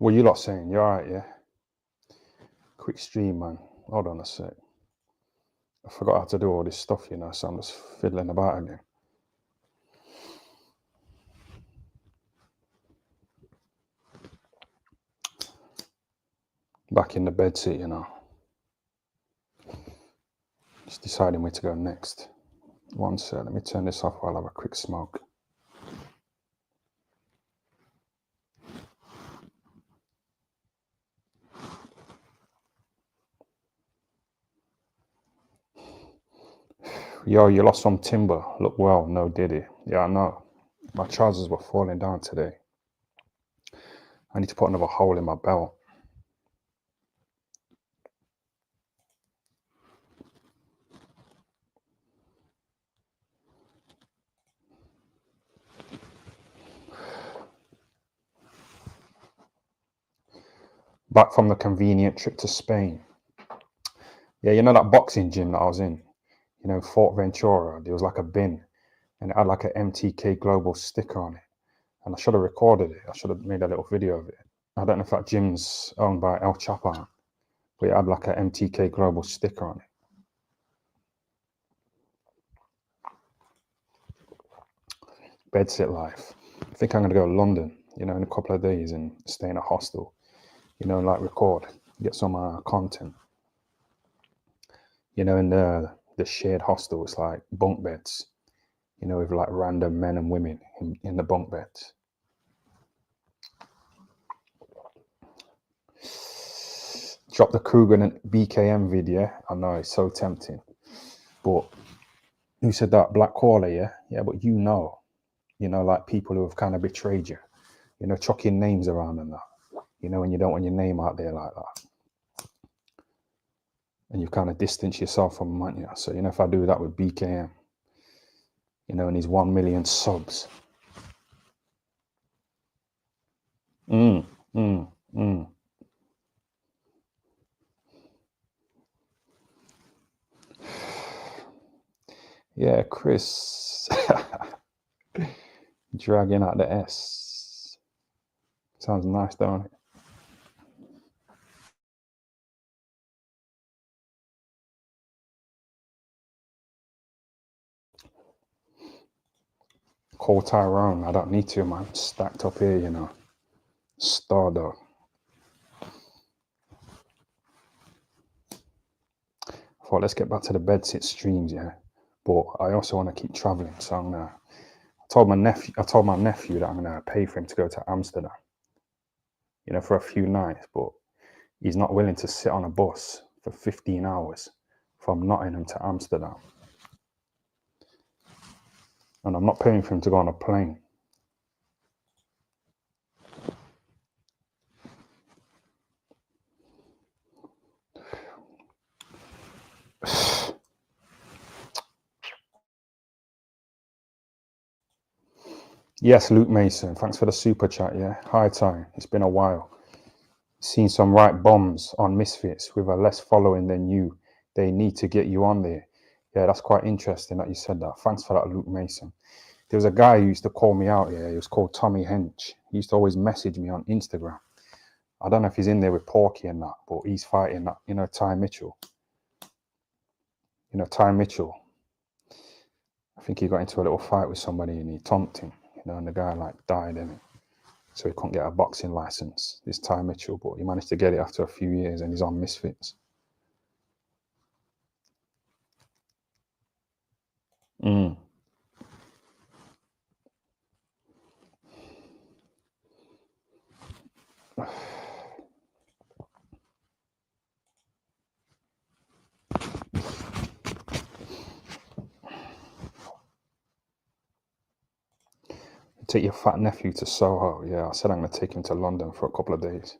What you lot saying? You alright, yeah? Quick stream, man. Hold on a sec. I forgot how to do all this stuff, you know, so I'm just fiddling about again. Back in the bedsit, you know. Just deciding where to go next. One sec, let me turn this off while I have a quick smoke. Yo, you lost some timber. Look well, no diddy. Yeah, I know. My trousers were falling down today. I need to put another hole in my belt. Back from the convenient trip to Spain. Yeah, you know that boxing gym that I was in? You know, Fort Ventura. There was like a bin and it had like an MTK Global sticker on it. And I should have recorded it. I should have made a little video of it. I don't know if that gym's owned by El Chapo, but it had like an MTK Global sticker on it. Bedsit life. I think I'm going to go to London, you know, in a couple of days and stay in a hostel, you know, like record, get some content. You know, in the shared hostel, it's like bunk beds, you know, with like random men and women in the bunk beds. Drop the Kruger and BKM video. I know, it's so tempting. But who said that? Black Caller, yeah? Yeah, but you know, like people who have kind of betrayed you, you know, chucking names around and that, you know, when you don't want your name out there like that. And you kind of distance yourself from them, you know? So, you know, if I do that with BKM, you know, and his 1 million subs. Yeah, Chris. Dragging out the S. Sounds nice, don't it? Call Tyrone. I don't need to, man. Stacked up here, you know. Star dog. I thought, let's get back to the bedsit streams, yeah. But I also want to keep traveling, so I'm gonna. I told my nephew that I'm gonna pay for him to go to Amsterdam, you know, for a few nights, but he's not willing to sit on a bus for 15 hours from Nottingham to Amsterdam. And I'm not paying for him to go on a plane. Yes, Luke Mason. Thanks for the super chat, yeah. Hi, Ty. It's been a while. Seen some right bombs on Misfits with a less following than you. They need to get you on there. Yeah, that's quite interesting that you said that. Thanks for that, Luke Mason. There was a guy who used to call me out, yeah. He was called Tommy Hench. He used to always message me on Instagram. I don't know if he's in there with Porky and that, but he's fighting that, you know, Ty Mitchell. You know, Ty Mitchell. I think he got into a little fight with somebody and he tomped him, you know, and the guy like died in it. So he couldn't get a boxing license, this Ty Mitchell, but he managed to get it after a few years and he's on Misfits. Take your fat nephew to Soho. Yeah, I said I'm going to take him to London for a couple of days.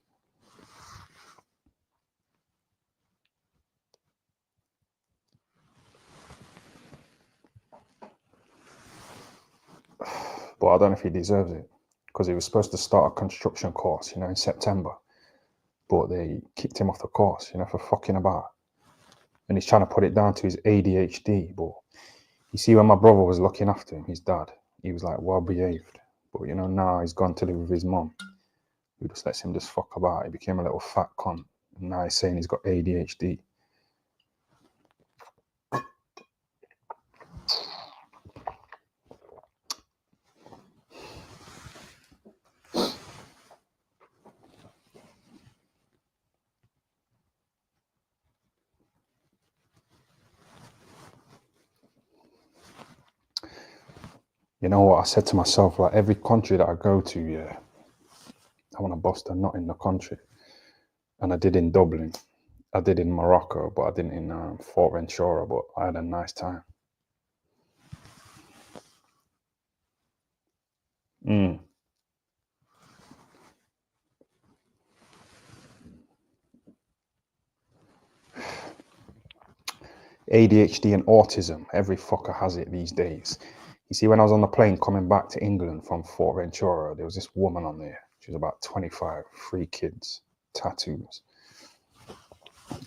But I don't know if he deserves it because he was supposed to start a construction course, you know, in September. But they kicked him off the course, you know, for fucking about. And he's trying to put it down to his ADHD. But you see, when my brother was looking after him, his dad, he was like well behaved. But, you know, now he's gone to live with his mom, who just lets him just fuck about. He became a little fat cunt. And now he's saying he's got ADHD. You know what? I said to myself, like, every country that I go to, yeah, I want to bust a nut in the country. And I did in Dublin. I did in Morocco, but I didn't in Fort Ventura, but I had a nice time. ADHD and autism, every fucker has it these days. You see, when I was on the plane coming back to England from Fort Ventura, there was this woman on there. She was about 25, 3 kids, tattoos,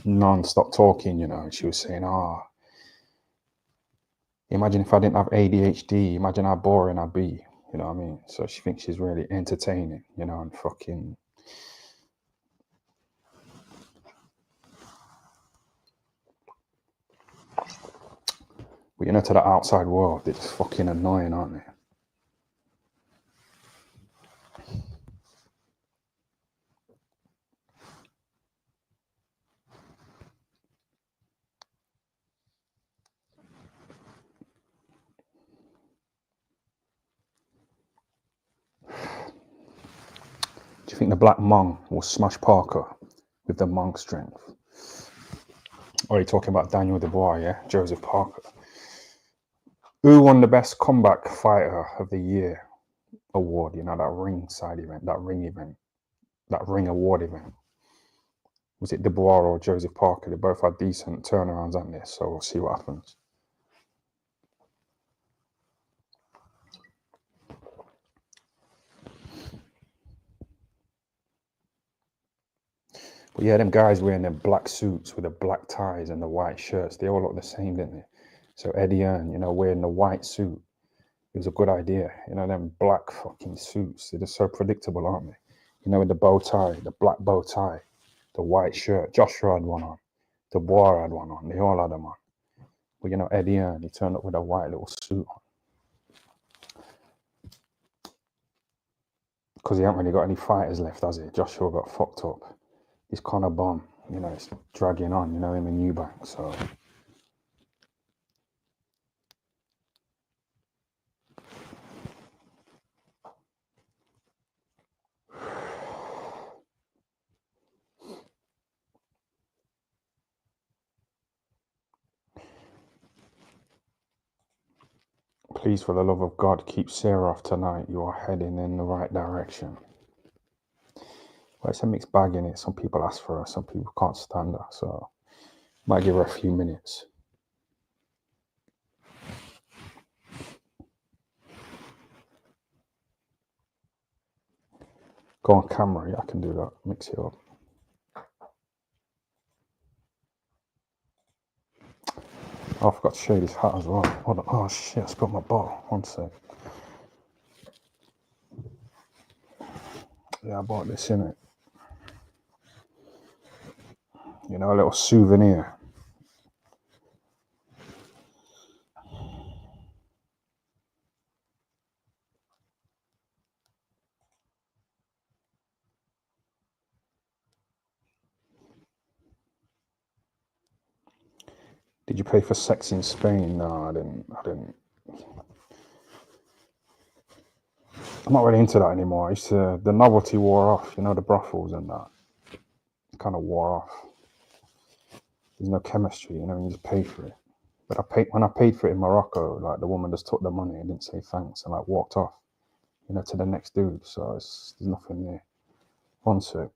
non-stop talking, you know. And she was saying, imagine if I didn't have ADHD, imagine how boring I'd be, you know what I mean? So she thinks she's really entertaining, you know, and fucking... But you know, to the outside world, they're just fucking annoying, aren't they? Do you think the Black Mong will smash Parker with the Mong strength? Or are you talking about Daniel Dubois, yeah? Joseph Parker. Who won the best comeback fighter of the year award? You know, that ringside event, that ring award event. Was it Dubois or Joseph Parker? They both had decent turnarounds on this, so we'll see what happens. But yeah, them guys wearing their black suits with the black ties and the white shirts, they all look the same, didn't they? So Eddie Hearn, you know, wearing the white suit, it was a good idea. You know, them black fucking suits, they're just so predictable, aren't they? You know, with the bow tie, the black bow tie, the white shirt. Joshua had one on. Dubois had one on. They all had them on. But you know, Eddie Hearn, he turned up with a white little suit on. Because he hasn't really got any fighters left, has he? Joshua got fucked up. He's Conor Bomb, you know, it's dragging on, you know, him and Eubank, so... Please, for the love of God, keep Sarah off tonight. You are heading in the right direction. Well, it's a mixed bag in it. Some people ask for her, some people can't stand her, so might give her a few minutes. Go on camera, yeah, I can do that. Mix it up. Oh, I forgot to show you this hat as well. Hold on. Oh shit, I spilled my bottle. One sec. Yeah, I bought this in it. You know, a little souvenir. Did you pay for sex in Spain? No, I didn't. I'm not really into that anymore. The novelty wore off, you know, the brothels and that. It kind of wore off. There's no chemistry, you know, you just pay for it. But when I paid for it in Morocco, like the woman just took the money and didn't say thanks and like walked off, you know, to the next dude. So there's nothing there. One sec.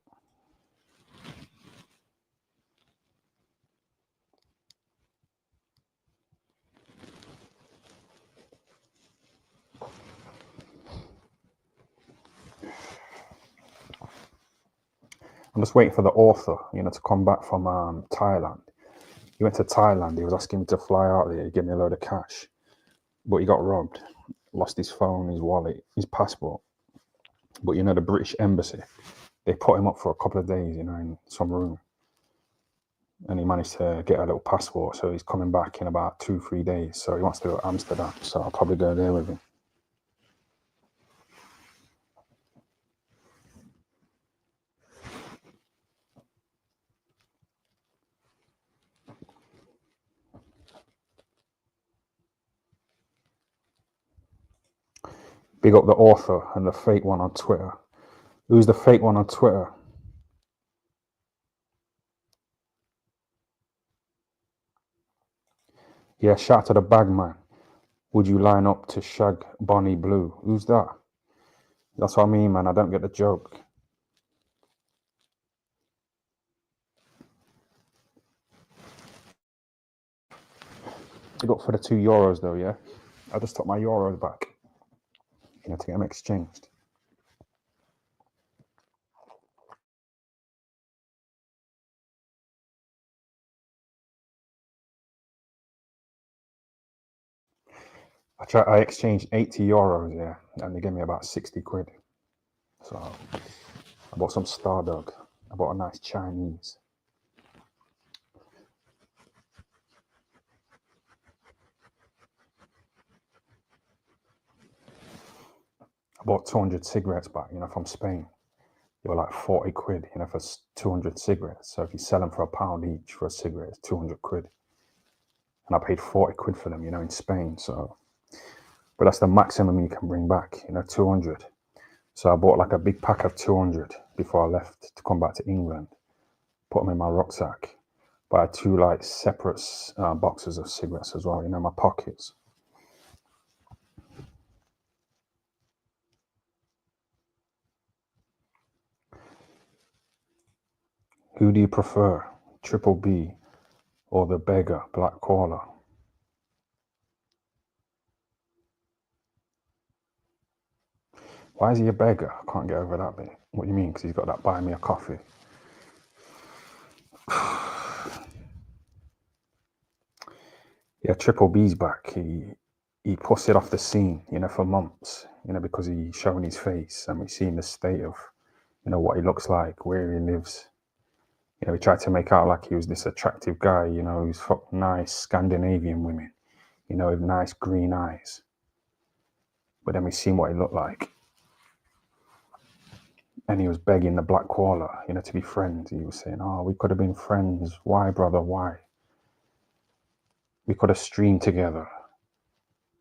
I'm just waiting for the author, you know, to come back from Thailand. He went to Thailand. He was asking me to fly out there. He gave me a load of cash, but he got robbed. Lost his phone, his wallet, his passport. But you know, the British embassy, they put him up for a couple of days, you know, in some room. And he managed to get a little passport. So he's coming back in about 2-3 days. So he wants to go to Amsterdam. So I'll probably go there with him. Big up the author and the fake one on Twitter. Who's the fake one on Twitter? Yeah, shout to the bagman. Would you line up to shag Bonnie Blue? Who's that? That's what I mean, man. I don't get the joke. Big up for the €2 though, yeah? I just took my euros back, you know, to get them exchanged. I exchanged €80, yeah, and they gave me about 60 quid. So I bought some Stardog. I bought a nice Chinese. I bought 200 cigarettes back, you know, from Spain. They were like 40 quid, you know, for 200 cigarettes. So if you sell them for £1 each for a cigarette, it's 200 quid. And I paid 40 quid for them, you know, in Spain. So, but that's the maximum you can bring back, you know, 200. So I bought like a big pack of 200 before I left to come back to England. Put them in my rucksack. But I had two like separate boxes of cigarettes as well, you know, in my pockets. Who do you prefer, Triple B or the beggar, Black Caller? Why is he a beggar? I can't get over that bit. What do you mean? Because he's got that buy me a coffee. Yeah, Triple B's back. He pussied off the scene, you know, for months, you know, because he's showing his face and we've seen the state of, you know, what he looks like, where he lives. You know, he tried to make out like he was this attractive guy, you know, who's fucked nice Scandinavian women, you know, with nice green eyes. But then we seen what he looked like. And he was begging the Black Caller, you know, to be friends. He was saying, oh, we could have been friends. Why, brother? Why? We could have streamed together.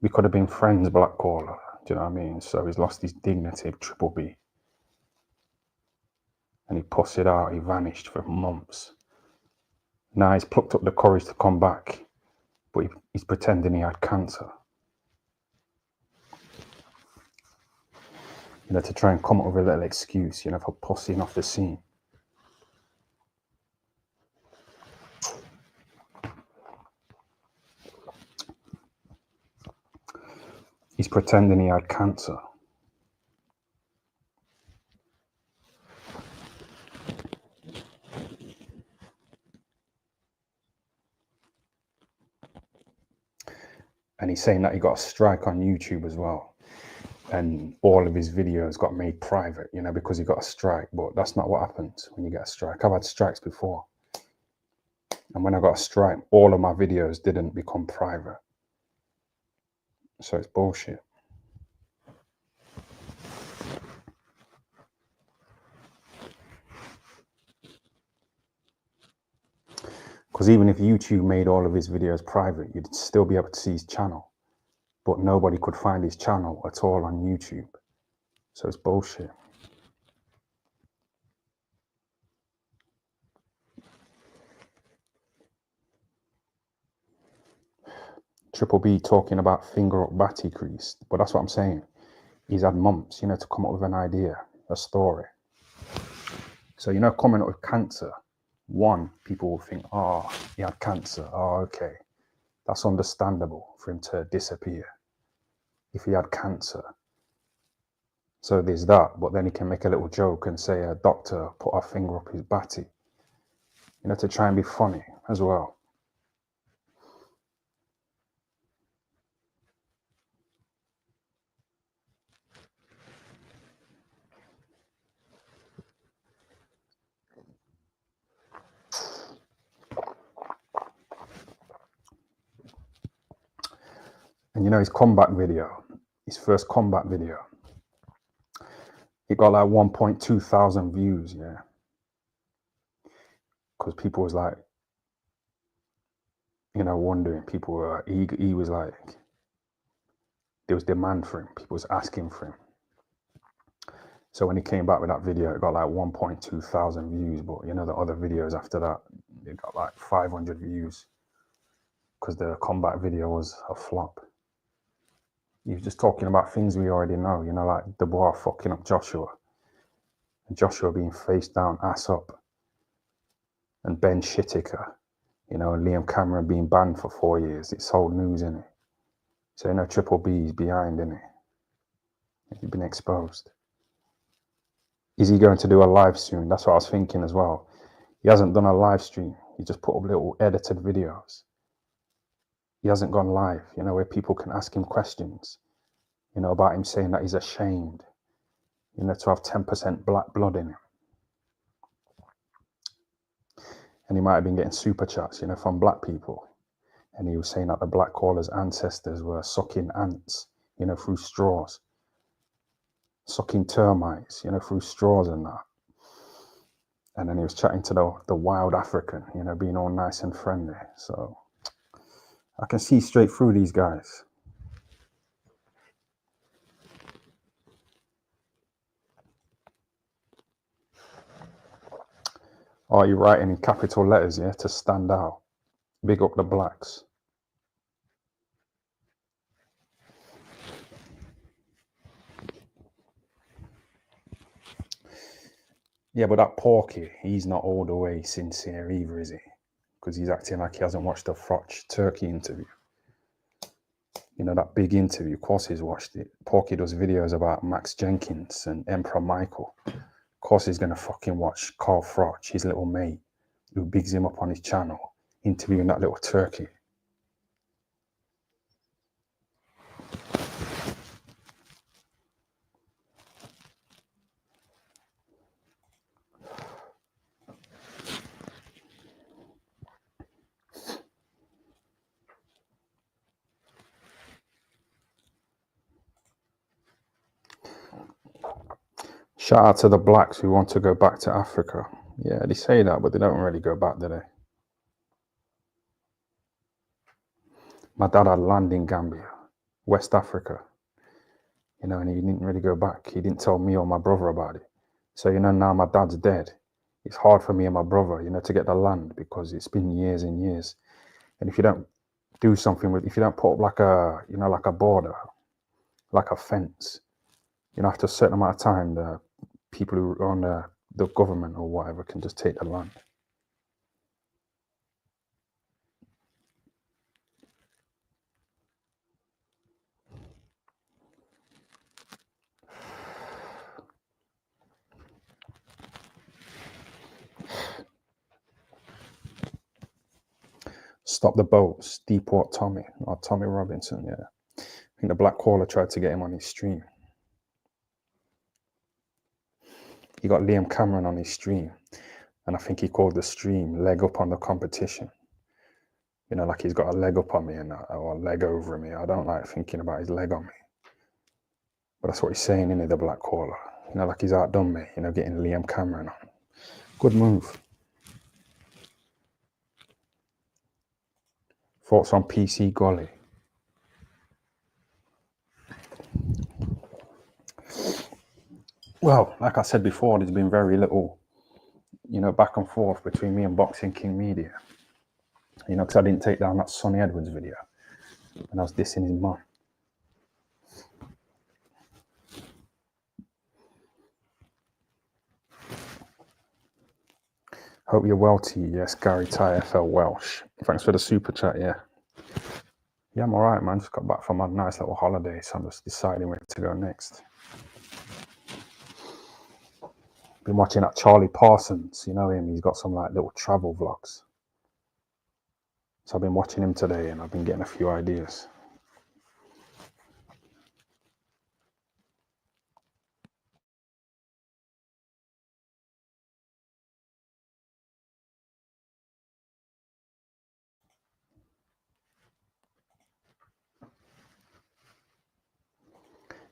We could have been friends, Black Caller. Do you know what I mean? So he's lost his dignity, Triple B. And he pussied out. He vanished for months. Now he's plucked up the courage to come back, but he's pretending he had cancer. You know, to try and come up with a little excuse, you know, for pussying off the scene. He's pretending he had cancer. And he's saying that he got a strike on YouTube as well. And all of his videos got made private, you know, because he got a strike. But that's not what happens when you get a strike. I've had strikes before. And when I got a strike, all of my videos didn't become private. So it's bullshit. Because even if YouTube made all of his videos private, you'd still be able to see his channel. But nobody could find his channel at all on YouTube. So it's bullshit. Triple B talking about finger up batty crease. But that's what I'm saying. He's had months, you know, to come up with an idea, a story. So, you know, coming up with cancer, one, people will think, oh, he had cancer. Oh, okay. That's understandable for him to disappear if he had cancer. So there's that. But then he can make a little joke and say a doctor put a finger up his batty, you know, to try and be funny as well. And you know his combat video, his first combat video, it got like 1.2 thousand views, yeah. Because people was like, you know, wondering. People were, he was like, there was demand for him. People was asking for him. So when he came back with that video, it got like 1.2 thousand views. But you know, the other videos after that, it got like 500 views because the combat video was a flop. He was just talking about things we already know, you know, like Dubois fucking up Joshua, and Joshua being face down, ass up, and Ben Shitticker, you know, and Liam Cameron being banned for 4 years. It's old news, isn't it? So, you know, Triple B's behind, isn't it? He's been exposed. Is he going to do a live soon? That's what I was thinking as well. He hasn't done a live stream. He just put up little edited videos. He hasn't gone live, you know, where people can ask him questions, you know, about him saying that he's ashamed, you know, to have 10% black blood in him. And he might have been getting super chats, you know, from black people. And he was saying that the black caller's ancestors were sucking ants, you know, through straws, sucking termites, you know, through straws and that. And then he was chatting to the wild African, you know, being all nice and friendly. So I can see straight through these guys. Are you writing in capital letters, yeah, to stand out? Big up the blacks. Yeah, but that Porky, he's not all the way sincere either, is he? Because he's acting like he hasn't watched the Froch Turkey interview. You know, that big interview, of course he's watched it. Porky does videos about Max Jenkins and Emperor Michael. Of course he's going to fucking watch Carl Froch, his little mate, who bigs him up on his channel, interviewing that little turkey. Shout out to the blacks who want to go back to Africa. Yeah, they say that, but they don't really go back, do they? My dad had land in Gambia, West Africa, you know, and he didn't really go back. He didn't tell me or my brother about it. So, you know, now my dad's dead. It's hard for me and my brother, you know, to get the land because it's been years and years. And if you don't do something with, if you don't put up like a, you know, like a border, like a fence, you know, after a certain amount of time, the people who own the government or whatever can just take the land. Stop the boats, Deepwater Tommy, or Tommy Robinson, yeah. I think the Black Caller tried to get him on his stream. He got Liam Cameron on his stream, and I think he called the stream Leg Up on the Competition. You know, like he's got a leg up on me and or a leg over me. I don't like thinking about his leg on me. But that's what he's saying, in the Black Caller. You know, like he's outdone me, you know, getting Liam Cameron on. Good move. Thoughts on PC Golly? Well, like I said before, there's been very little, you know, back and forth between me and Boxing King Media. You know, because I didn't take down that Sonny Edwards video and I was dissing his mum. Hope you're well, T. Yes, Gary Ty FL Welsh. Thanks for the super chat, yeah. Yeah, I'm all right, man. Just got back from a nice little holiday, so I'm just deciding where to go next. Been watching that Charlie Parsons, you know him. He's got some like little travel vlogs. So I've been watching him today and I've been getting a few ideas.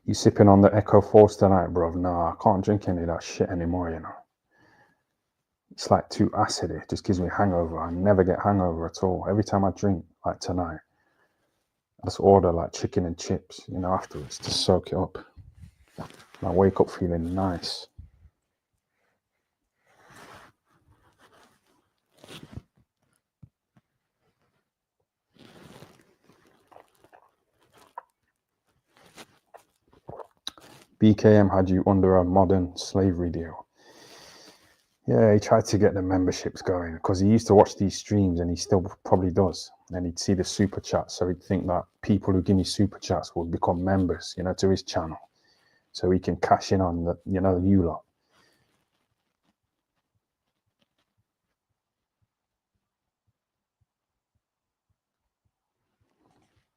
You sipping on the Echo Force tonight, bro? Nah, I can't drink any of that shit anymore, you know. It's like too acidy. It just gives me hangover. I never get hangover at all. Every time I drink, like tonight, I just order like chicken and chips, you know, afterwards to soak it up. And I wake up feeling nice. BKM had you under a modern slavery deal. Yeah, he tried to get the memberships going because he used to watch these streams and he still probably does. And he'd see the super chats. So he'd think that people who give me super chats will become members, you know, to his channel. So he can cash in on the, you know, you lot.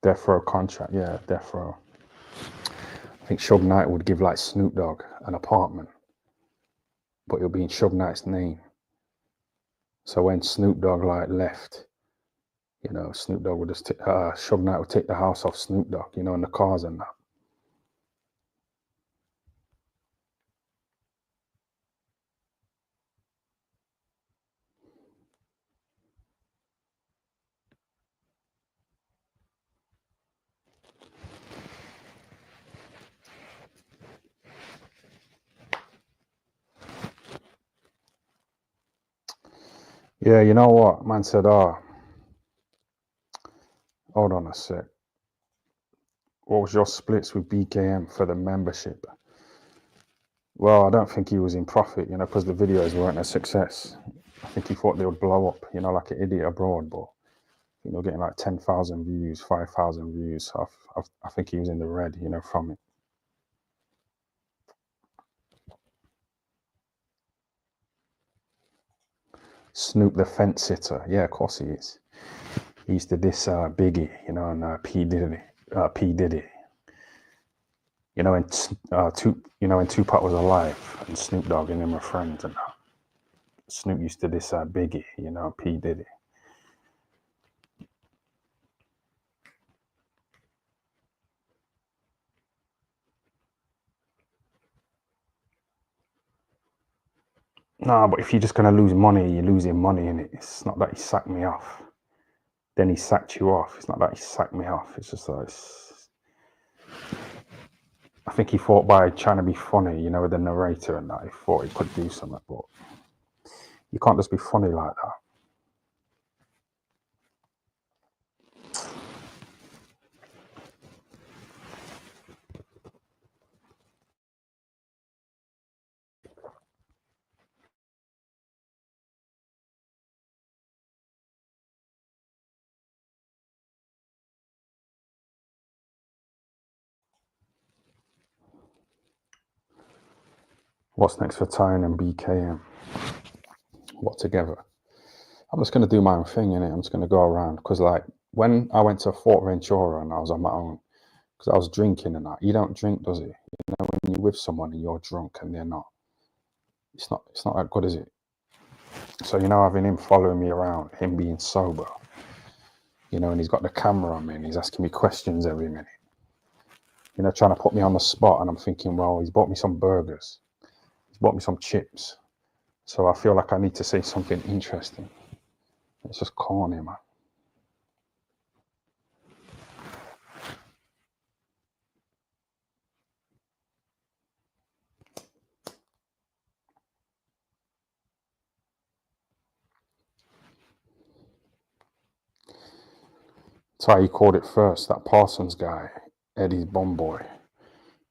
Death Row contract, yeah, Death Row. I think Suge Knight would give like Snoop Dogg an apartment, but it'll be in Suge Knight's name. So when Snoop Dogg like left, you know, Snoop Dogg would just Suge Knight would take the house off Snoop Dogg, you know, and the cars and that. Yeah, you know what? Man said, hold on a sec. What was your splits with BKM for the membership? Well, I don't think he was in profit, you know, because the videos weren't a success. I think he thought they would blow up, you know, like an idiot abroad, but you know, getting like 10,000 views, 5,000 views. I think he was in the red, you know, from it. Snoop the fence sitter. Yeah, of course he is. He used to diss Biggie, you know, and P Diddy. P Diddy. You know, when Tupac was alive and Snoop Dogg and him were friends, and Snoop used to diss Biggie, you know, P Diddy. Nah, but if you're just gonna lose money, you're losing money in it. It's not that he sacked me off. Then he sacked you off. It's not that he sacked me off. It's just like I think he thought by trying to be funny, you know, with the narrator and that, he thought he could do something, but you can't just be funny like that. What's next for Tyne and BKM? What together? I'm just gonna do my own thing, innit? I'm just gonna go around because, like, when I went to Fort Ventura and I was on my own, because I was drinking and that. You don't drink, does it? You know, when you're with someone and you're drunk and they're not, it's not that good, is it? So you know, having him following me around, him being sober, you know, and he's got the camera on me and he's asking me questions every minute. You know, trying to put me on the spot, and I'm thinking, well, he's bought me some burgers, he's bought me some chips, so I feel like I need to say something interesting. It's just corny, man. That's how he called it first. That Parsons guy, Eddie's bomb boy.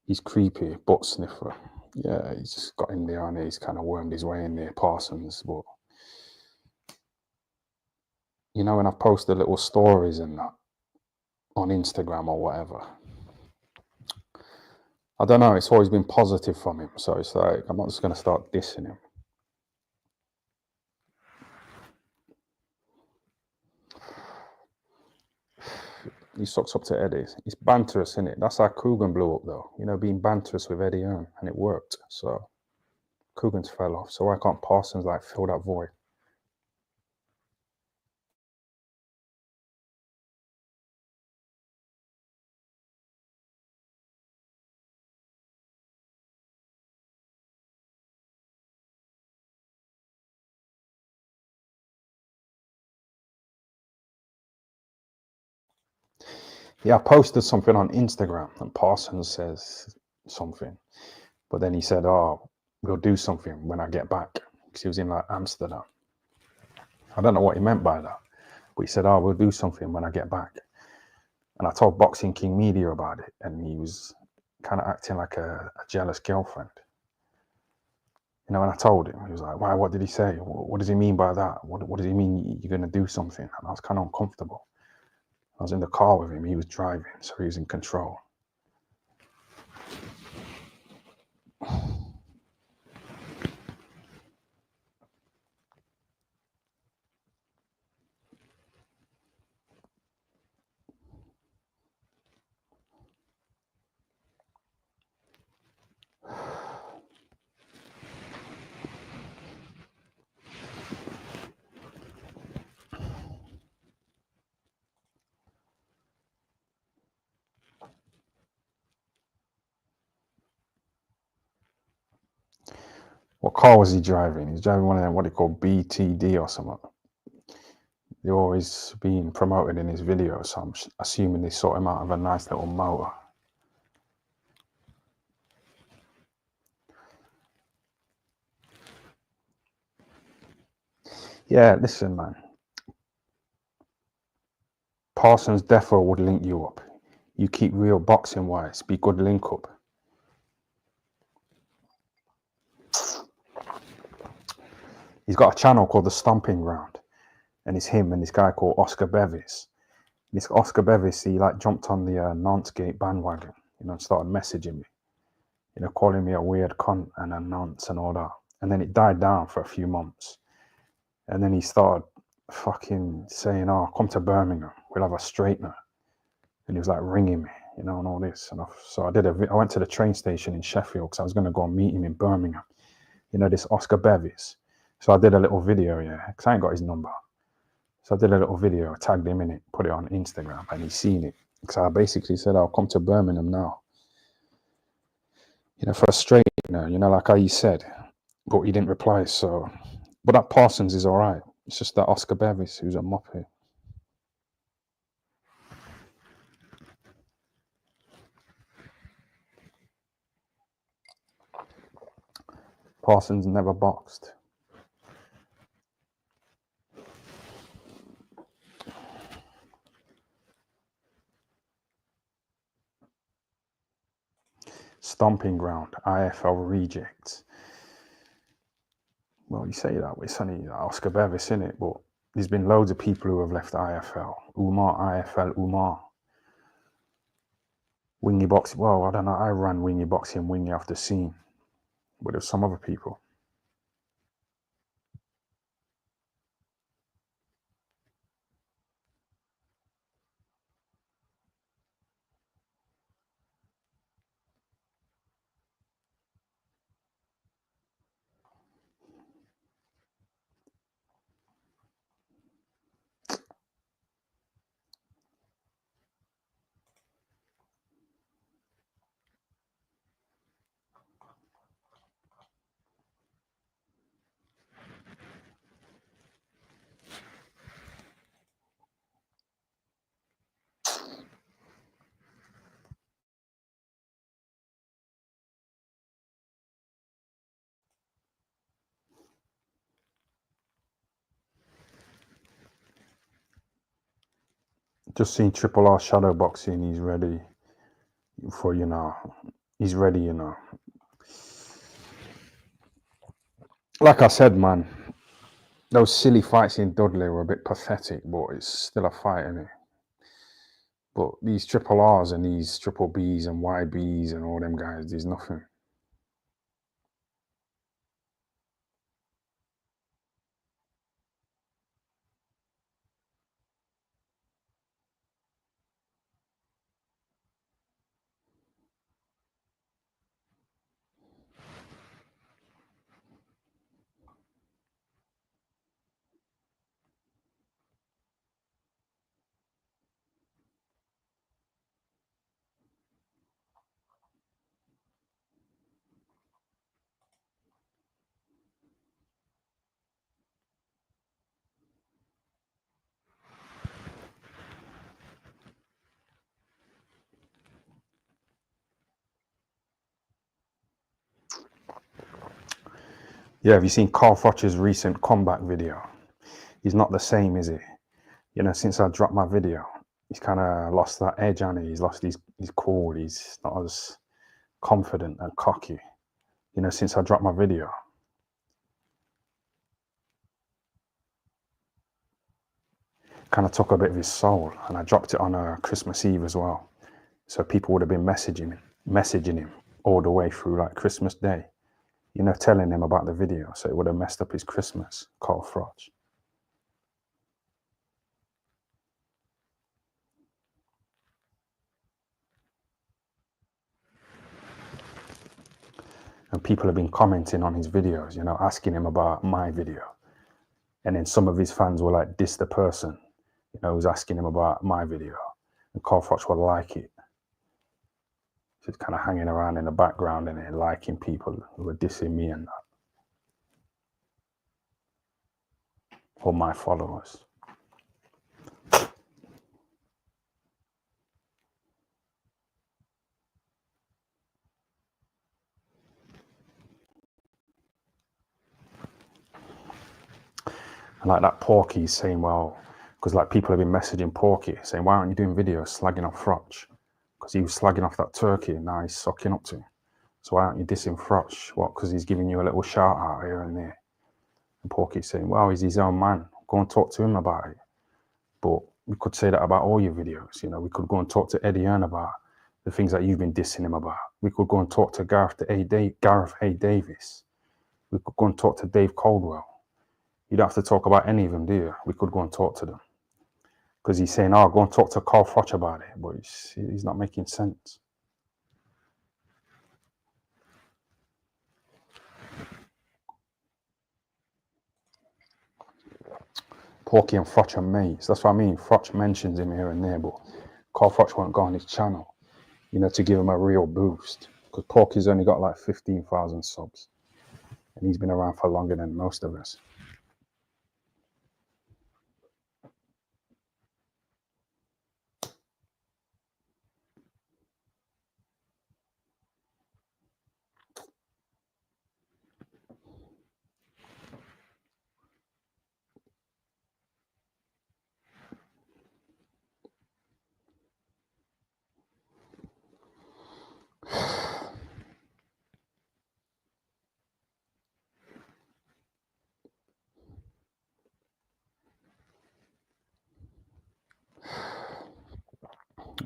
He's creepy, butt sniffer. Yeah, he's just got in there and he's kind of wormed his way in there, Parsons. But you know, when I post the little stories and that on Instagram or whatever, I don't know. It's always been positive from him, so it's like I'm not just gonna start dissing him. He sucks up to Eddie. He's banterous, isn't it? That's how Coogan blew up, though. You know, being banterous with Eddie Earn, and it worked. So Coogan's fell off. So why can't Parsons like fill that void? Yeah, I posted something on Instagram and Parsons says something, but then he said, "Oh, we'll do something when I get back," because he was in like Amsterdam. I don't know what he meant by that, but he said, "Oh, we'll do something when I get back." And I told Boxing King Media about it, and he was kind of acting like a jealous girlfriend. You know, and I told him, he was like, "Why? What did he say? What does he mean by that? What does he mean you're going to do something?" And I was kind of uncomfortable. I was in the car with him. He was driving, so he was in control. What car was he driving? He's driving one of them, what they call BTD or something. They're always being promoted in his videos, so I'm assuming they sort him out of a nice little motor. Yeah, listen, man. Parsons defo would link you up. You keep real boxing wise, be good link up. He's got a channel called The Stomping Ground, and it's him and this guy called Oscar Bevis. This Oscar Bevis, he like jumped on the Nantsgate bandwagon, you know, and started messaging me, you know, calling me a weird cunt and a nonce and all that. And then it died down for a few months. And then he started fucking saying, "Oh, come to Birmingham, we'll have a straightener." And he was like ringing me, you know, and all this. And so I went to the train station in Sheffield because I was going to go and meet him in Birmingham, you know, this Oscar Bevis. So I did a little video, yeah, because I ain't got his number. So I did a little video, tagged him in it, put it on Instagram, and he's seen it. Because I basically said, "I'll come to Birmingham now, you know, for a straightener, you know, like how you said." But he didn't reply, so. But that Parsons is all right. It's just that Oscar Bevis who's a muppet. Parsons never boxed. Stomping ground, IFL rejects. Well, you say that with Sonny Oscar Bevis in it, but there's been loads of people who have left IFL. IFL Umar. Wingy boxing. Well, I don't know. I ran wingy boxing, wingy after scene, but there's some other people. Just seen Triple R shadow boxing. He's ready for, you know. He's ready, you know. Like I said, man, those silly fights in Dudley were a bit pathetic, but it's still a fight, isn't it? But these Triple R's and these Triple B's and YB's and all them guys, there's nothing. Yeah, have you seen Carl Froch's recent comeback video? He's not the same, is he? You know, since I dropped my video, he's kind of lost that edge, and he's lost his cool. He's not as confident and cocky. You know, since I dropped my video. Kind of took a bit of his soul, and I dropped it on Christmas Eve as well. So people would have been messaging him all the way through like Christmas Day, you know, telling him about the video. So it would have messed up his Christmas, Carl Froch. And people have been commenting on his videos, you know, asking him about my video. And then some of his fans were like, diss the person, you know, who's asking him about my video. And Carl Froch would like it. Just kind of hanging around in the background and then liking people who were dissing me and that. Or my followers. And like that Porky saying, well, because like people have been messaging Porky saying, why aren't you doing videos slagging off Froch? Because he was slagging off that turkey and now he's sucking up to him. So why aren't you dissing Froch? What, because he's giving you a little shout out here and there? And Porky's saying, well, he's his own man. Go and talk to him about it. But we could say that about all your videos. You know, we could go and talk to Eddie Earn about the things that you've been dissing him about. We could go and talk to Gareth A. Davis. We could go and talk to Dave Coldwell. You don't have to talk about any of them, do you? We could go and talk to them. Because he's saying, oh, go and talk to Carl Froch about it. But he's not making sense. Porky and Froch are mates. That's what I mean. Froch mentions him here and there, but Carl Froch won't go on his channel, you know, to give him a real boost. Because Porky's only got like 15,000 subs. And he's been around for longer than most of us.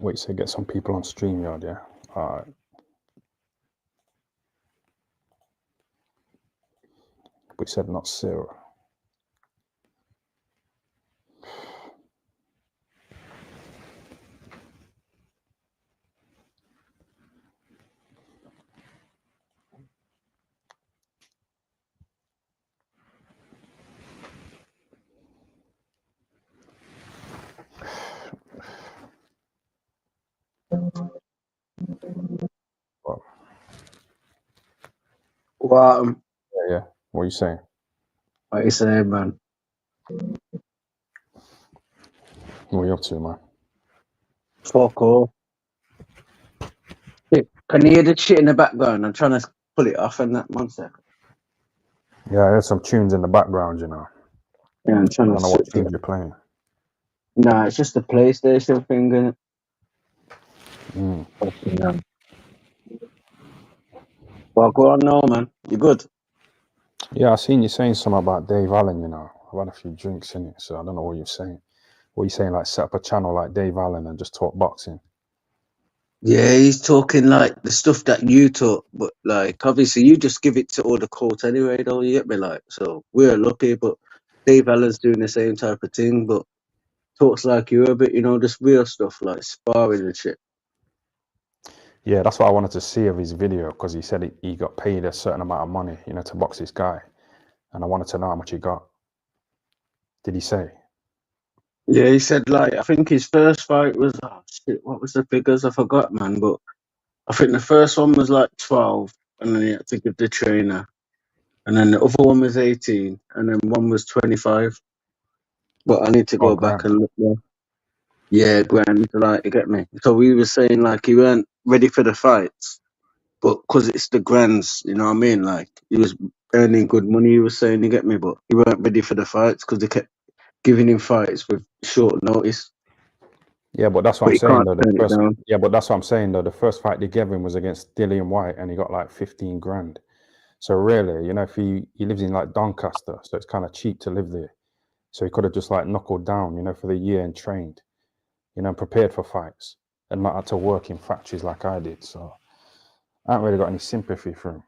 Wait, so get some people on StreamYard, yeah? All right. We said not Sarah. Well, What? yeah. What are you saying? What you saying, man? What are you up to, man? Fuck all. Can you hear the shit in the background? I'm trying to pull it off in that 1 second. Yeah, I heard some tunes in the background, you know. Yeah, I'm I trying don't to know what switch tunes it. you're playing. Nah, it's just the PlayStation thing, innit? Fucking hell. Well, go on now, man. You good? Yeah, I seen you saying something about Dave Allen, you know. I've had a few drinks in it, so I don't know what you're saying. What are you saying, like set up a channel like Dave Allen and just talk boxing? Yeah, he's talking like the stuff that you talk, but like obviously you just give it to all the courts anyway, don't you get me? Like, so we're lucky, but Dave Allen's doing the same type of thing, but talks like you a bit, you know, just real stuff like sparring and shit. Yeah, that's what I wanted to see of his video, because he said he got paid a certain amount of money, you know, to box this guy. And I wanted to know how much he got. Did he say? Yeah, he said like I think his first fight was shit, what was the figures? I forgot, man. But I think the first one was like 12, and then he had to give the trainer, and then the other one was 18, and then one was 25. But I need to go back Grand. and look more. Yeah, grand, like you get me. So we were saying like he weren't ready for the fights, but because it's the grands, you know what I mean? Like he was earning good money. He was saying, you get me, but he weren't ready for the fights because they kept giving him fights with short notice. Yeah, but that's what But I'm he saying can't though. turn it down. But that's what I'm saying though. The first fight they gave him was against Dillian White, and he got like 15 grand. So really, you know, if he lives in like Doncaster, so it's kind of cheap to live there. So he could have just like knuckled down, you know, for the year and trained, you know, prepared for fights, and not had to work in factories like I did. So I haven't really got any sympathy for him.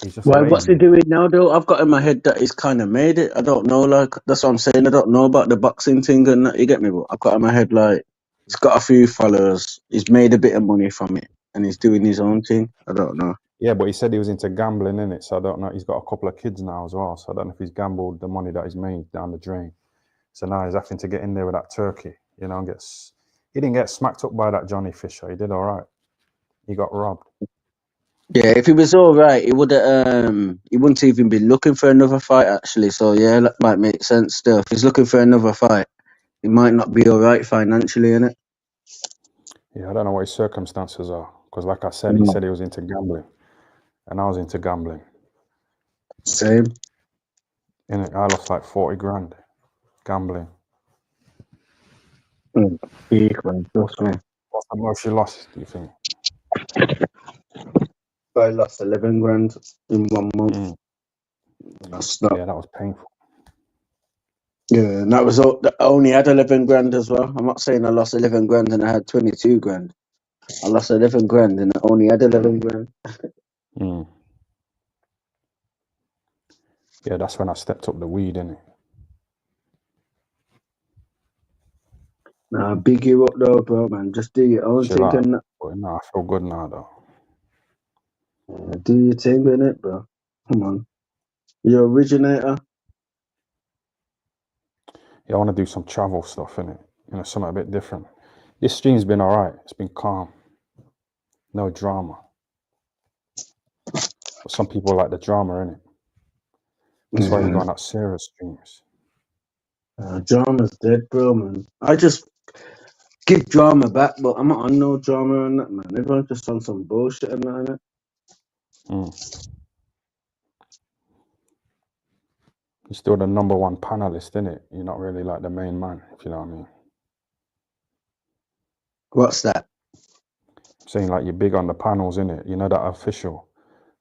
He's just Why? What's he lazy. doing now, though? I've got in my head that he's kind of made it. I don't know. Like that's what I'm saying. I don't know about the boxing thing and that. You get me? But I've got in my head like he's got a few followers. He's made a bit of money from it, and he's doing his own thing. I don't know. Yeah, but he said he was into gambling in it, so I don't know. He's got a couple of kids now as well, so I don't know if he's gambled the money that he's made down the drain. So now he's having to get in there with that turkey, you know, and he didn't get smacked up by that Johnny Fisher. He did all right. He got robbed. Yeah, if he was all right, he would he wouldn't even be looking for another fight actually. So yeah, that might make sense. Still, if he's looking for another fight, he might not be all right financially, innit? Yeah, I don't know what his circumstances are, because like I said, he No. said he was into gambling, and I was into gambling. Same. In it, I lost like 40 grand gambling. Big man, trust me. What's the most you lost, do you think? I lost 11 grand in 1 month. Mm. That's not. Yeah, that was painful. Yeah, and that was all, I only had 11 grand as well. I'm not saying I lost 11 grand and I had 22 grand. I lost 11 grand and I only had 11 grand. Mm. Yeah, that's when I stepped up the weed, innit? Nah, big you up though, bro, man. Just do your own Chill thing out. and But no, I feel good now, though. do your thing in it, bro. Come on. You're originator. Yeah, I want to do some travel stuff, innit? You know, something a bit different. This stream's been all right. It's been calm. No drama. But some people like the drama, innit? That's why you go Yeah. on that Sarah streams. Drama's dead, bro, man. I just give drama back, but I'm not on no drama and that, man. Everyone's just on some bullshit and that, innit? Mm. You're still the number one panelist, innit? You're not really like the main man, if you know what I mean. What's that? I'm saying like you're big on the panels, innit? You know that official.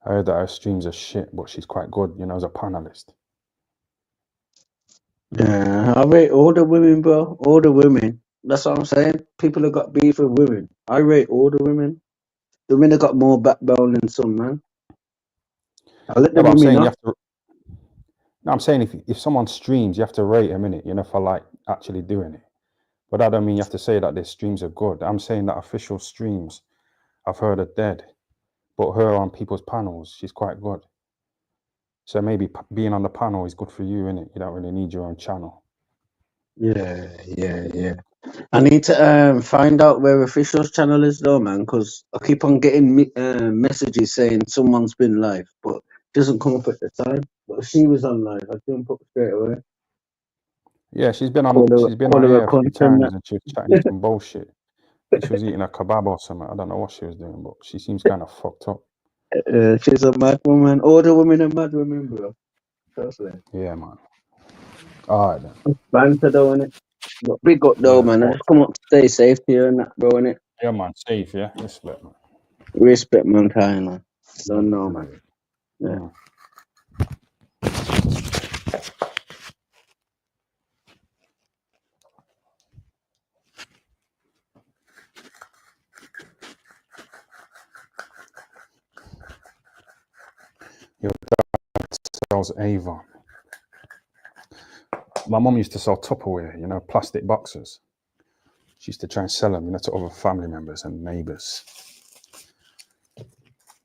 I heard that her streams are shit, but she's quite good, you know, as a panelist. Yeah, I rate all the women, bro. All the women. That's what I'm saying. People have got beef with women. I rate all the women. The women have got more backbone than some, man. I let Yeah, the but I'm women saying you off. have to. No, I'm saying if someone streams, you have to rate them, innit? You know, for like actually doing it. But that don't mean you have to say that their streams are good. I'm saying that official streams, I've heard are dead. But her on people's panels, she's quite good. So maybe being on the panel is good for you, innit? You don't really need your own channel. Yeah. I need to find out where official's channel is though, man, because I keep on getting messages saying someone's been live, but it doesn't come up at the time. But if she was on live, I'd jump up straight away. Yeah, Call she's been call on her a here a few cunt and that. times and she was chatting some bullshit. I think she was eating a kebab or something. I don't know what she was doing, but she seems kind of fucked up. She's a mad woman. All the women are mad women, bro. Trust me. Yeah, man. All right then. Banter though, innit? But big up though, Yeah, man. I fuck. just come up to stay safe here and that, bro, innit? Yeah, man. Safe, yeah. Respect, man. Respect mankind, man. Don't know, man. Yeah. Yeah. Mm. Your dad sells Avon. My mum used to sell Tupperware, you know, plastic boxes. She used to try and sell them, you know, to other family members and neighbours.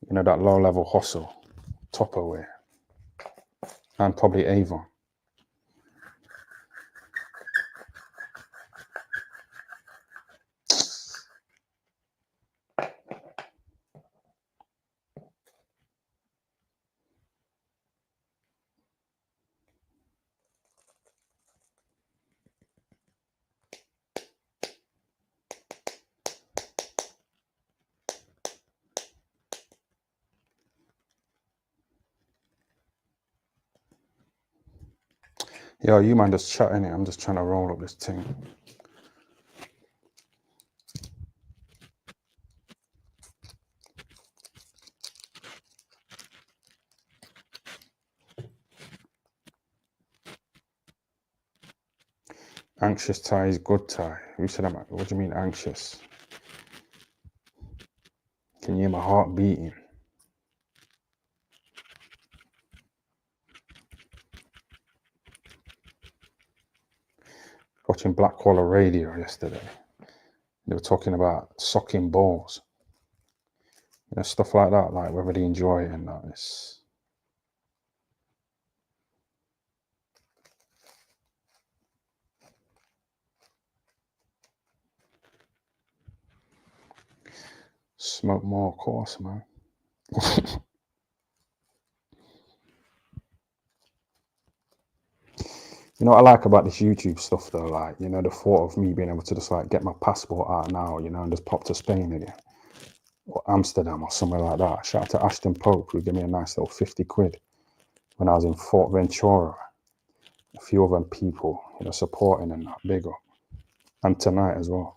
You know, that low-level hustle, Tupperware, and probably Avon. Yo, you man just chatting it. I'm just trying to roll up this thing. Anxious Thai is good Thai. Who said that? What do you mean anxious? Can you hear my heart beating? Watching Black Collar Radio yesterday. They were talking about sucking balls. You know, stuff like that, like whether they enjoy it and that. It's smoke more, of course, man. You know what I like about this YouTube stuff though, like, you know, the thought of me being able to just like get my passport out now, you know, and just pop to Spain again. Or Amsterdam or somewhere like that. Shout out to Ashton Pope who gave me a nice little 50 quid when I was in Fort Ventura. A few other people, you know, supporting and that, big up. And tonight as well.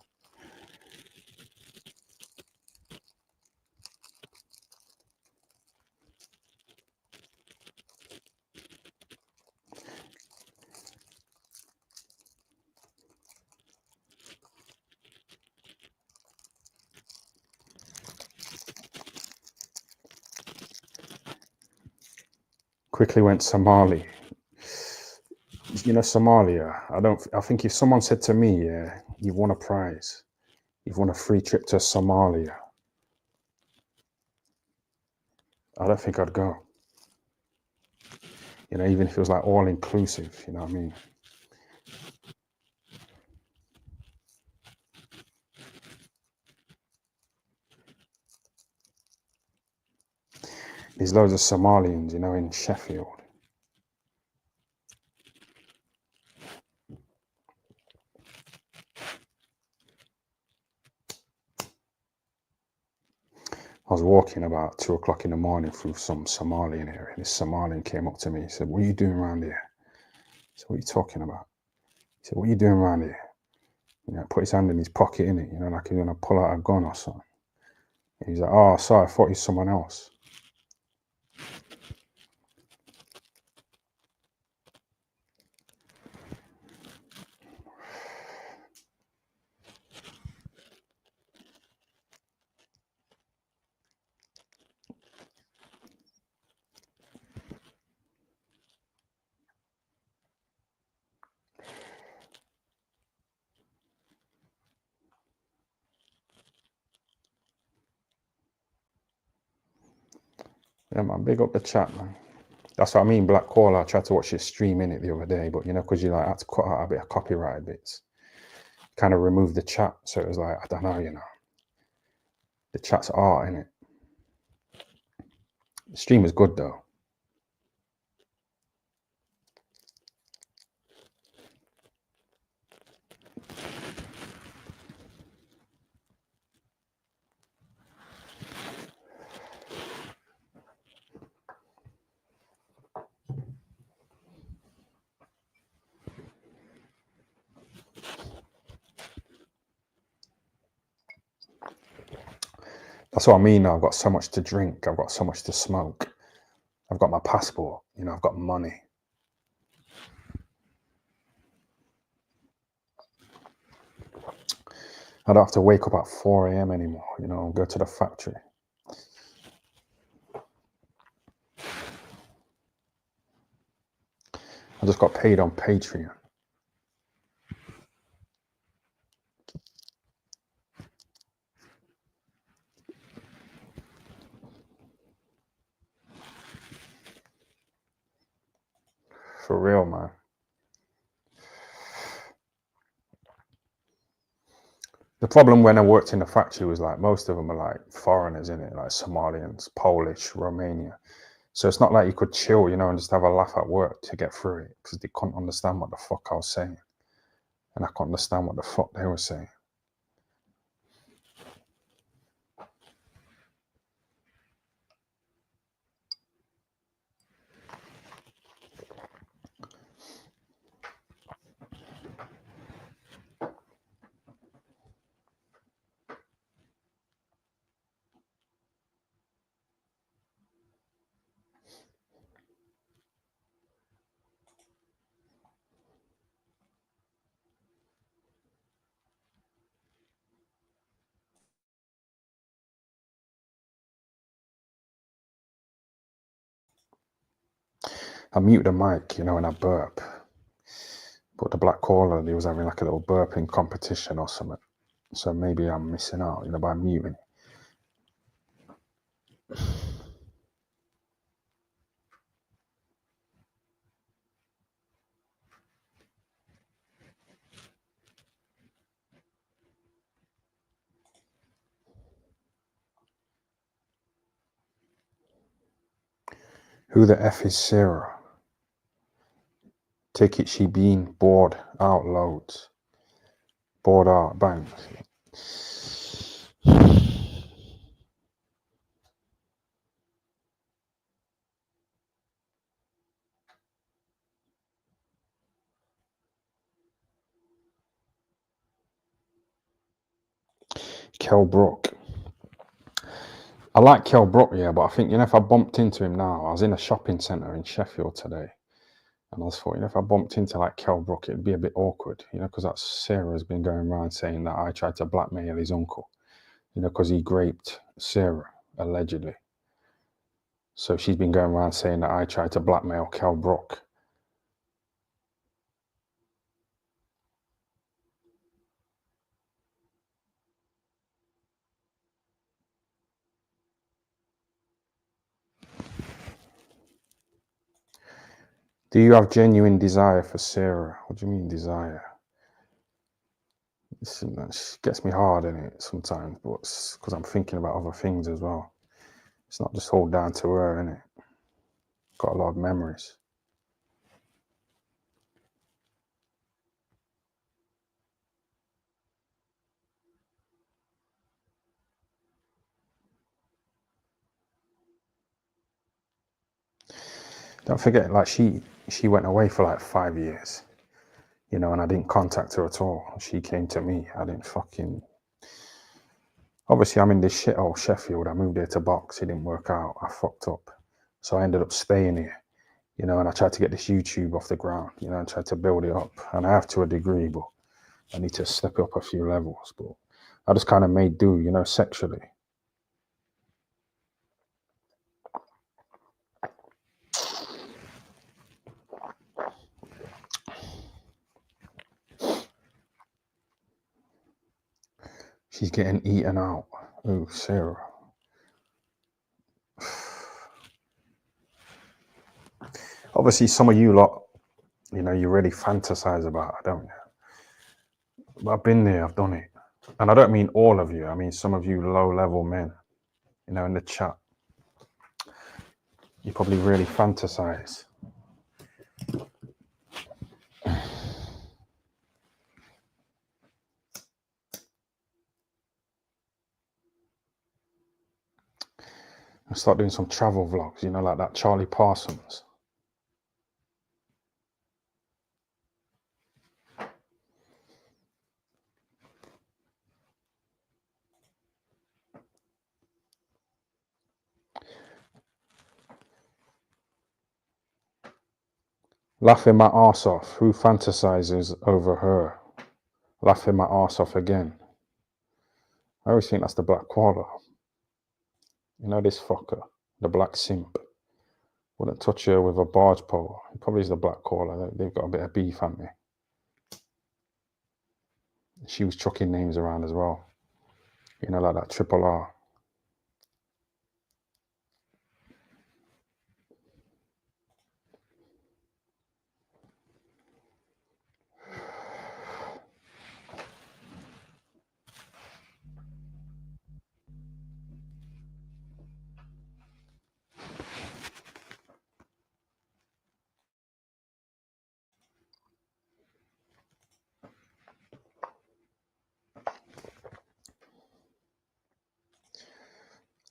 Quickly went Somali. You know, Somalia. I think if someone said to me, yeah, you've won a prize, you've won a free trip to Somalia, I don't think I'd go. You know, even if it was like all inclusive, you know what I mean? There's loads of Somalians, you know, in Sheffield. I was walking about 2 o'clock in the morning through some Somalian area. This Somalian came up to me. He said, "What are you doing around here?" I said, "What are you talking about?" He said, "What are you doing around here?" You know, put his hand in his pocket, in it, you know, like he's gonna pull out a gun or something. And he's like, "Oh, sorry, I thought he's someone else." Yeah, man, big up the chat, man. That's what I mean, Black Caller. I tried to watch your stream in it the other day, but you know, because you like had to cut out a bit of copyright bits, kind of remove the chat. So it was like, I don't know, you know, the chat's art in it. The stream is good though. That's what I mean. I've got so much to drink. I've got so much to smoke. I've got my passport. You know, I've got money. I don't have to wake up at 4 a.m. anymore. You know, go to the factory. I just got paid on Patreon. For real, man. The problem when I worked in the factory was like most of them are like foreigners in it, like Somalians, Polish, Romania. So it's not like you could chill, you know, and just have a laugh at work to get through it because they couldn't understand what the fuck I was saying. And I couldn't understand what the fuck they were saying. I mute the mic, you know, when I burp. But the black caller, they was having like a little burping competition or something. So maybe I'm missing out, you know, by muting. Who the F is Sarah? Take it she been bored out loads. Bored out, bang. Kel Brook. I like Kel Brook, yeah, but I think, you know, if I bumped into him now, I was in a shopping centre in Sheffield today, and I was thought, you know, if I bumped into like Kel Brook, it'd be a bit awkward, you know, because that Sarah's been going around saying that I tried to blackmail his uncle, you know, because he raped Sarah, allegedly. So she's been going around saying that I tried to blackmail Kel Brook. Do you have genuine desire for Sarah? What do you mean desire? It gets me hard in it sometimes, but it's because I'm thinking about other things as well. It's not just all down to her, innit? Got a lot of memories. Don't forget, like she went away for like 5 years, you know, and I didn't contact her at all. She came to me. I didn't fucking. Obviously, I'm in this shithole Sheffield. I moved here to box. It didn't work out. I fucked up. So I ended up staying here, you know, and I tried to get this YouTube off the ground, you know, and tried to build it up. And I have to a degree, but I need to step up a few levels. But I just kind of made do, you know, sexually. She's getting eaten out. Oh, Sarah. Obviously, some of you lot, you know, you really fantasize about it, don't you? But I've been there, I've done it. And I don't mean all of you. I mean some of you low-level men, you know, in the chat. You probably really fantasize. I start doing some travel vlogs, you know, like that Charlie Parsons. Laughing my arse off. Who fantasizes over her? Laughing my arse off again. I always think that's the black koala. You know, this fucker, the black simp. Wouldn't touch her with a barge pole. He probably is the black koala. They've got a bit of beef, haven't they? She was chucking names around as well. You know, like that Triple R.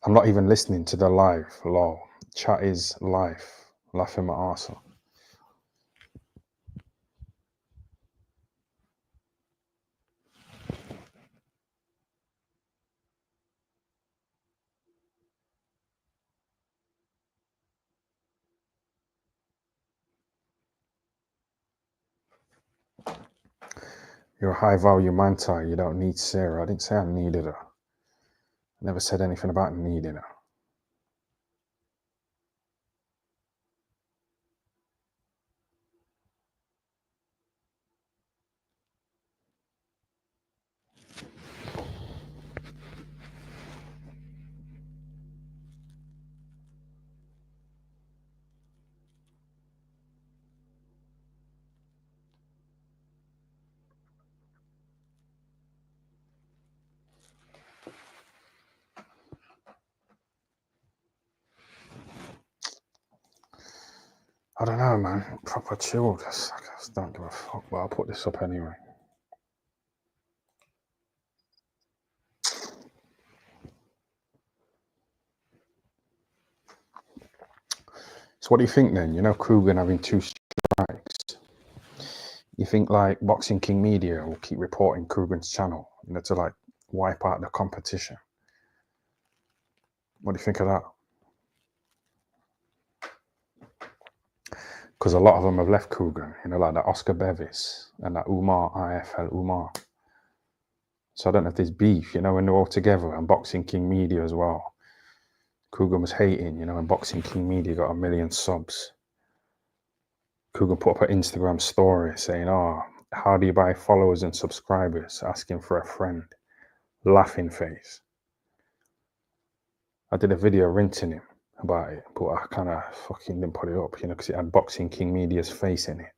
I'm not even listening to the live, lol. Chat is live. Laughing my arse off. You're a high value man, Ty. You don't need Sarah. I didn't say I needed her. I never said anything about needing her. I don't know, man. Proper chilled. I just don't give a fuck. But I'll put this up anyway. So what do you think then? You know, Kruger having 2 strikes. You think like Boxing King Media will keep reporting Kruger's channel, you know, to like wipe out the competition? What do you think of that? Because a lot of them have left Kruger, you know, like that Oscar Bevis and that Umar, IFL Umar. So I don't know if there's beef, you know, when they're all together, and Boxing King Media as well. Kruger was hating, you know, and Boxing King Media got 1 million subs. Kruger put up an Instagram story saying, "Oh, how do you buy followers and subscribers?" Asking for a friend. Laughing face. I did a video rinsing him about it, but I kind of fucking didn't put it up, you know, because it had Boxing King Media's face in it.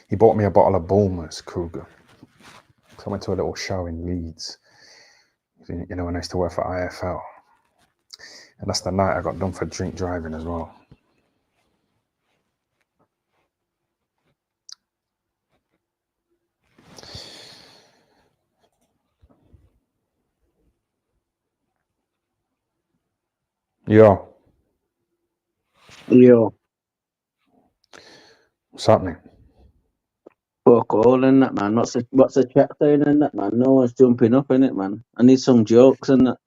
He bought me a bottle of Bulmers, Kruger. So I went to a little show in Leeds, you know, when I used to work for IFL. And that's the night I got done for drink driving as well. Yo, Yo, what's happening? fuck all in that, man. What's the chat saying in that, man? No one's jumping up in it, man. I need some jokes in that.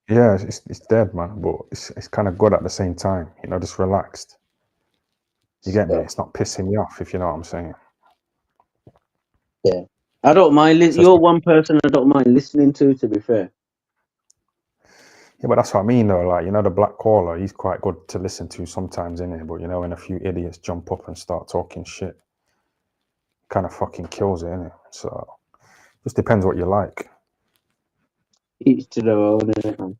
Yeah, it's dead, man, but it's kind of good at the same time, you know, just relaxed. You get me? Yeah. It's not pissing me off, if you know what I'm saying. Yeah. I don't mind. So You're one person I don't mind listening to be fair. yeah, but that's what I mean, though. Like, you know, the Black Caller, he's quite good to listen to sometimes, innit? But, you know, when a few idiots jump up and start talking shit, kind of fucking kills it, innit? So, just depends what you like. Each to their own, innit, man.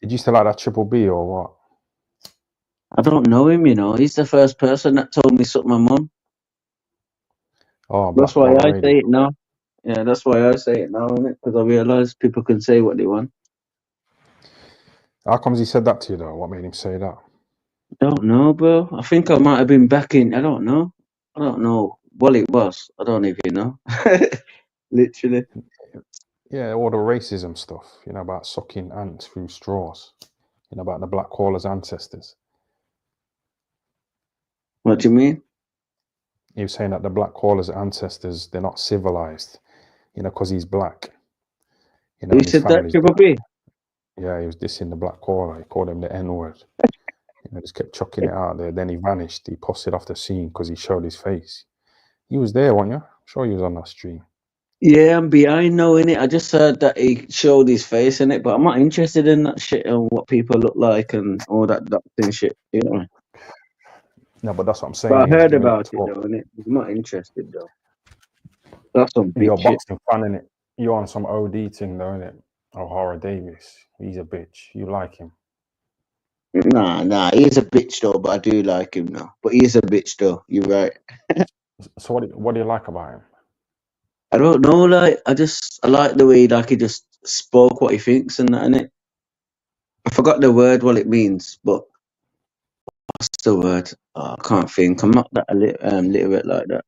Did you still like that Triple B or what? I don't know him, you know. He's the first person that told me suck my mum. Oh, That's Black why Caller I say Radio. it now. Yeah, that's why I say it now, innit? Because I realise people can say what they want. How comes he said that to you, though? What made him say that? I don't know, bro. I think I might have been back in. I don't know. Well, it was. I don't even know. Literally. Yeah, all the racism stuff, you know, about sucking ants through straws, you know, about the Black Caller's ancestors. What do you mean? He was saying that the Black Caller's ancestors, they're not civilized, you know, because he's black, you know, Who and his said that, family's Triple black. B? Yeah, he was dissing the Black Caller. He called him the N-word. You know, just kept chucking it out there. Then he vanished. He posted off the scene because he showed his face. You was there, weren't you? I'm sure he was on that stream. Yeah, I'm behind now, innit? I just heard that he showed his face in it, but I'm not interested in that shit and what people look like and all that doctor shit, you know. No, but that's what I'm But saying. I He was heard giving it a about it talk. though, innit? I'm not interested though. That's some You're bitch a shit. boxing fan, innit? You're on some OD thing, though, innit? O'Hara Davis. He's a bitch. You like him. Nah, he's a bitch though, but I do like him now. But he's a bitch though, you're right. So what do you like about him? I don't know, like I like the way like he just spoke what he thinks and that, innit? I forgot the word what it means, but what's the word? Oh, I can't think. I'm not that literate like that.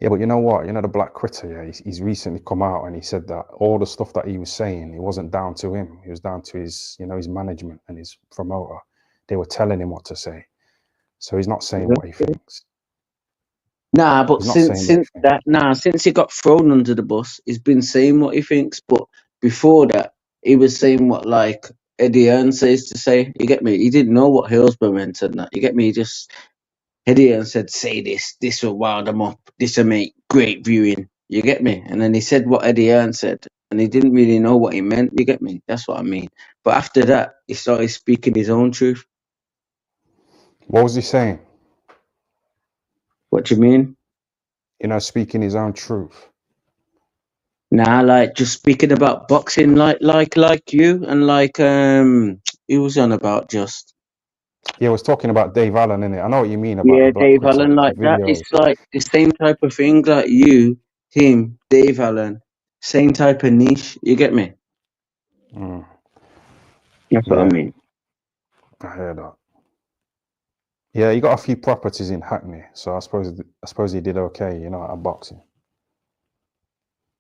Yeah, but you know what? You know the Black Critter, yeah? He's recently come out and he said that all the stuff that he was saying, it wasn't down to him. It was down to his, you know, his management and his promoter. They were telling him what to say. So he's not saying what he thinks. Nah, but He's not saying anything. since he got thrown under the bus, he's been saying what he thinks. But before that, he was saying what like Eddie Earn says to say. You get me? He didn't know what Hillsborough meant and that. You get me? He just Eddie Earn said, "Say this. This will wild them up. This will make great viewing." You get me? And then he said what Eddie Earn said, and he didn't really know what he meant. You get me? That's what I mean. But after that, he started speaking his own truth. What was he saying? What do you mean? Speaking his own truth. Nah, like just speaking about boxing, like you, and like he was on about just. Yeah, I was talking about Dave Allen, innit? I know what you mean about the Yeah, black Dave clips of Allen, like that. videos. It's like the same type of thing, like you, him, Dave Allen, same type of niche. You get me? Mm, That's what I yeah, mean. I hear that. Yeah, he got a few properties in Hackney, so I suppose he did okay, at boxing.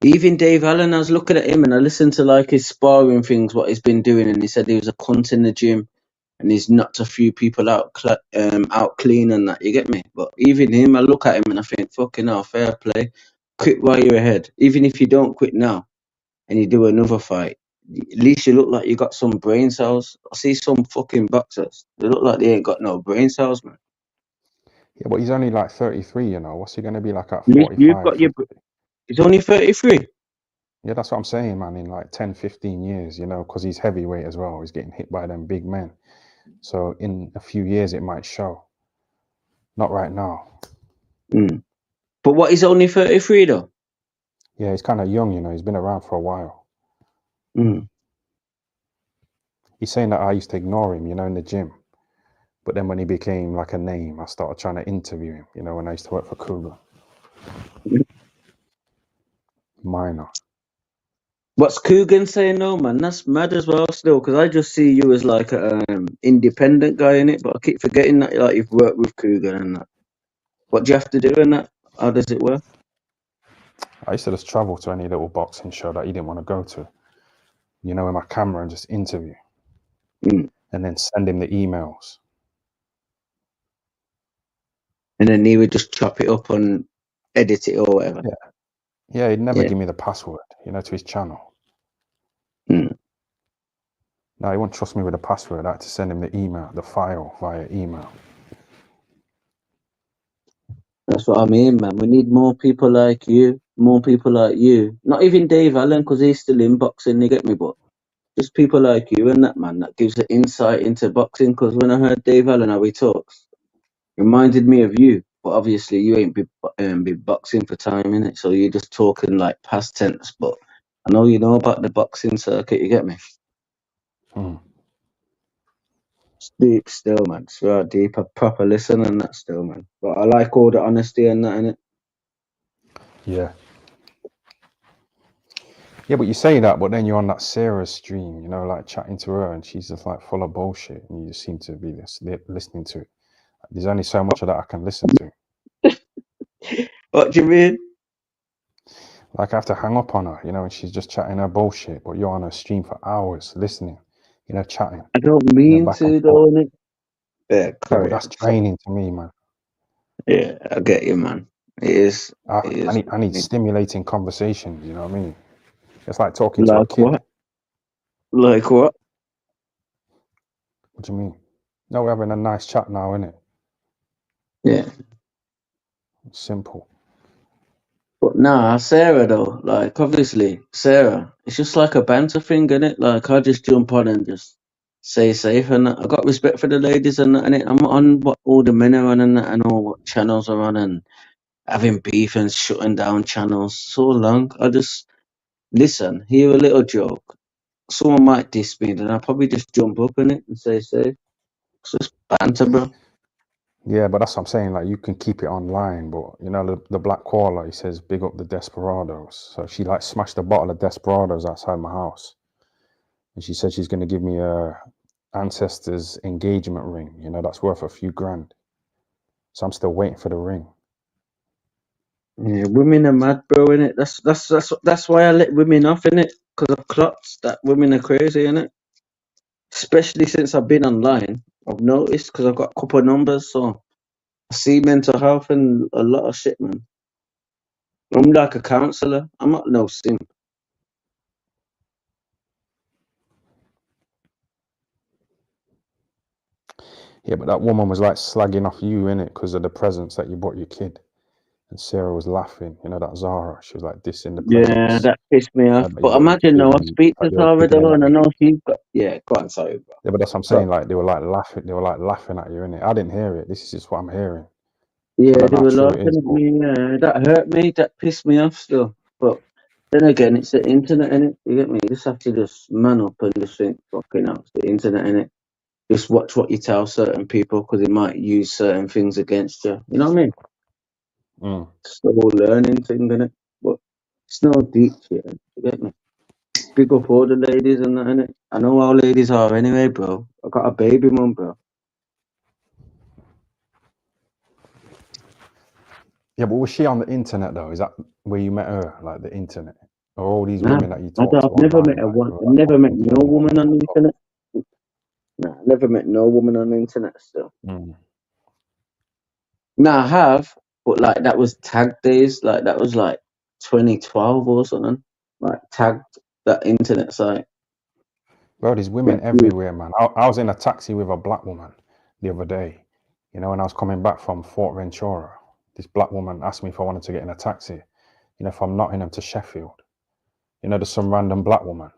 Even Dave Allen, I was looking at him and I listened to like his sparring things, what he's been doing, and he said he was a cunt in the gym and he's knocked a few people out clean and that. You get me? But even him, I look at him and I think, fucking hell, fair play. Quit while you're ahead. Even if you don't quit now and you do another fight, at least you look like you got some brain cells. I see some fucking boxers. They look like they ain't got no brain cells, man. Yeah, but he's only like 33, What's he going to be like at At least you've 45, got your. 50? He's only 33. Yeah, that's what I'm saying, man, in like 10, 15 years, because he's heavyweight as well. He's getting hit by them big men. So in a few years, it might show. Not right now. Mm. But what, he's only 33 though? Yeah, he's kind of young, He's been around for a while. Mm. He's saying that I used to ignore him, in the gym. But then when he became like a name, I started trying to interview him, when I used to work for Cougar. Minor. What's Coogan saying though, man? That's mad as well still, because I just see you as like a independent guy in it, but I keep forgetting that like you've worked with Coogan and that. What do you have to do in that? How does it work? I used to just travel to any little boxing show that he didn't want to go to, with my camera and just interview Mm. and then send him the emails. And then he would just chop it up and edit it or whatever. Yeah. Yeah, he'd never Yeah. give me the password, to his channel. Mm. No, he wouldn't trust me with the password. I had to send him the email, the file via email. That's what I mean, man. We need more people like you. More people like you. Not even Dave Allen, because he's still in boxing, you get me? But just people like you and that, man, that gives the insight into boxing. Because when I heard Dave Allen how he talks, reminded me of you, but obviously you ain't be boxing for time in it, so you're just talking like past tense. But I know you know about the boxing circuit. You get me? Hmm. It's deep still, man. It's real deep. A proper listen and that still, man. But I like all the honesty and that in it. Yeah. Yeah, but you say that, but then you're on that Sarah stream, like chatting to her, and she's just like full of bullshit, and you just seem to be listening to it. There's only so much of that I can listen to. What do you mean? Like I have to hang up on her, and she's just chatting her bullshit, but you're on her stream for hours listening, chatting, I don't mean back and to, forth. though, innit? Yeah, Yeah, but carry that's on. So, draining to me, man. yeah, I get you, man. It is. I, It I is. need I need stimulating conversations, you know what I mean? It's like talking to a Like kid. what? Like what? What do you mean? No, we're having a nice chat now, innit? Yeah. It's simple. But nah, Sarah though, like obviously Sarah, it's just like a banter thing, innit? Like I just jump on and just say safe and that. I got respect for the ladies and that, innit? I'm on what all the men are on and that, and all what channels are on and having beef and shutting down channels so long. I just listen, hear a little joke. Someone might diss me, then I'll probably just jump up in it and say safe. It's just banter, bro. Yeah, but that's what I'm saying. Like you can keep it online, but the Black Koala, he says, big up the Desperados. So she like smashed a bottle of Desperados outside my house, and she said she's going to give me a ancestor's engagement ring. That's worth a few grand. So I'm still waiting for the ring. Yeah, women are mad, bro, innit? That's why I let women off, innit? Because of clocks. That women are crazy, innit? Especially since I've been online. I've noticed because I've got a couple of numbers, so I see mental health and a lot of shit, man. I'm like a counselor. I'm not no simp. Yeah, but that woman was like slagging off you, innit, because of the presents that you bought your kid And Sarah was laughing. You know that Zara. She was like dissing the Yeah, players. that pissed me off. That you But got your imagine kid though, I and speak like to they were Zara giggling though, at and I you. know she's got. Yeah, go on, sorry, bro. Yeah, but that's what I'm Go. saying. Like they were like laughing. They were like laughing at you, innit? I didn't hear it. This is just what I'm hearing. So I Yeah, don't they know how were true it laughing is. at But me. Yeah, that hurt me. That pissed me off still. But then again, it's the internet, innit? You get me? You just have to just man up and just think, fucking hell, it's the internet, innit? Just watch what you tell certain people because they might use certain things against you. You know what I mean? mm. It's the whole learning thing, innit? But it's no deep shit. You get me? Big up all the ladies and that, innit? I know how ladies are anyway, bro. I got a baby mum, bro. Yeah, but was she on the internet though? Is that where you met her? Like the internet, or all these Nah, women that you I talk don't, to I've never met online? a Like one. they were I've like never met talking to you no on the woman on the internet. internet. Nah, I never met no woman on the internet still. Mm. Nah, I have, but like that was tag days. Like that was like 2012 or something. Like tagged that internet site. Bro, there's women Met few. everywhere, man. I was in a taxi with a black woman the other day. You know, when I was coming back from Fort Ventura, this black woman asked me if I wanted to get in a taxi. You know, from Nottingham to Sheffield. You know, there's some random black woman.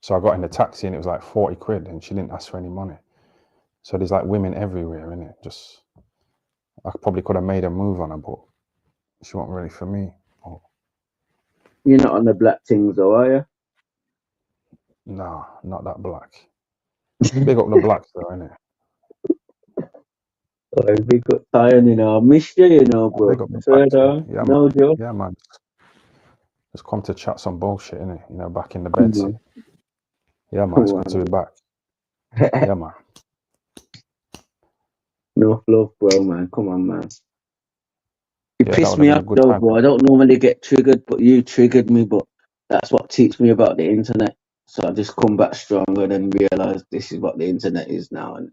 So I got in the taxi and it was like 40 quid and she didn't ask for any money. So there's like women everywhere, innit? Just, I probably could have made a move on her, but she wasn't really for me. Oh, You're not on the black things though, are nah, not that black. you? Big up the blacks though, innit? Oh, big up Zion, you know. I missed you, you know, Big bro. up I the swear blacks, yeah. to Yeah, man. no joke. Yeah, man. Just come to chat some bullshit, innit? You know, back in the Come bedsit. on. Yeah, man. It's Come good to be on. back. Yeah, man. No love, bro, man. Come on, man. You Yeah, that pissed would have me been a off good though, time. bro. I don't normally get triggered, but you triggered me. But that's what teach me about the internet. So I just come back stronger and realize this is what the internet is now. And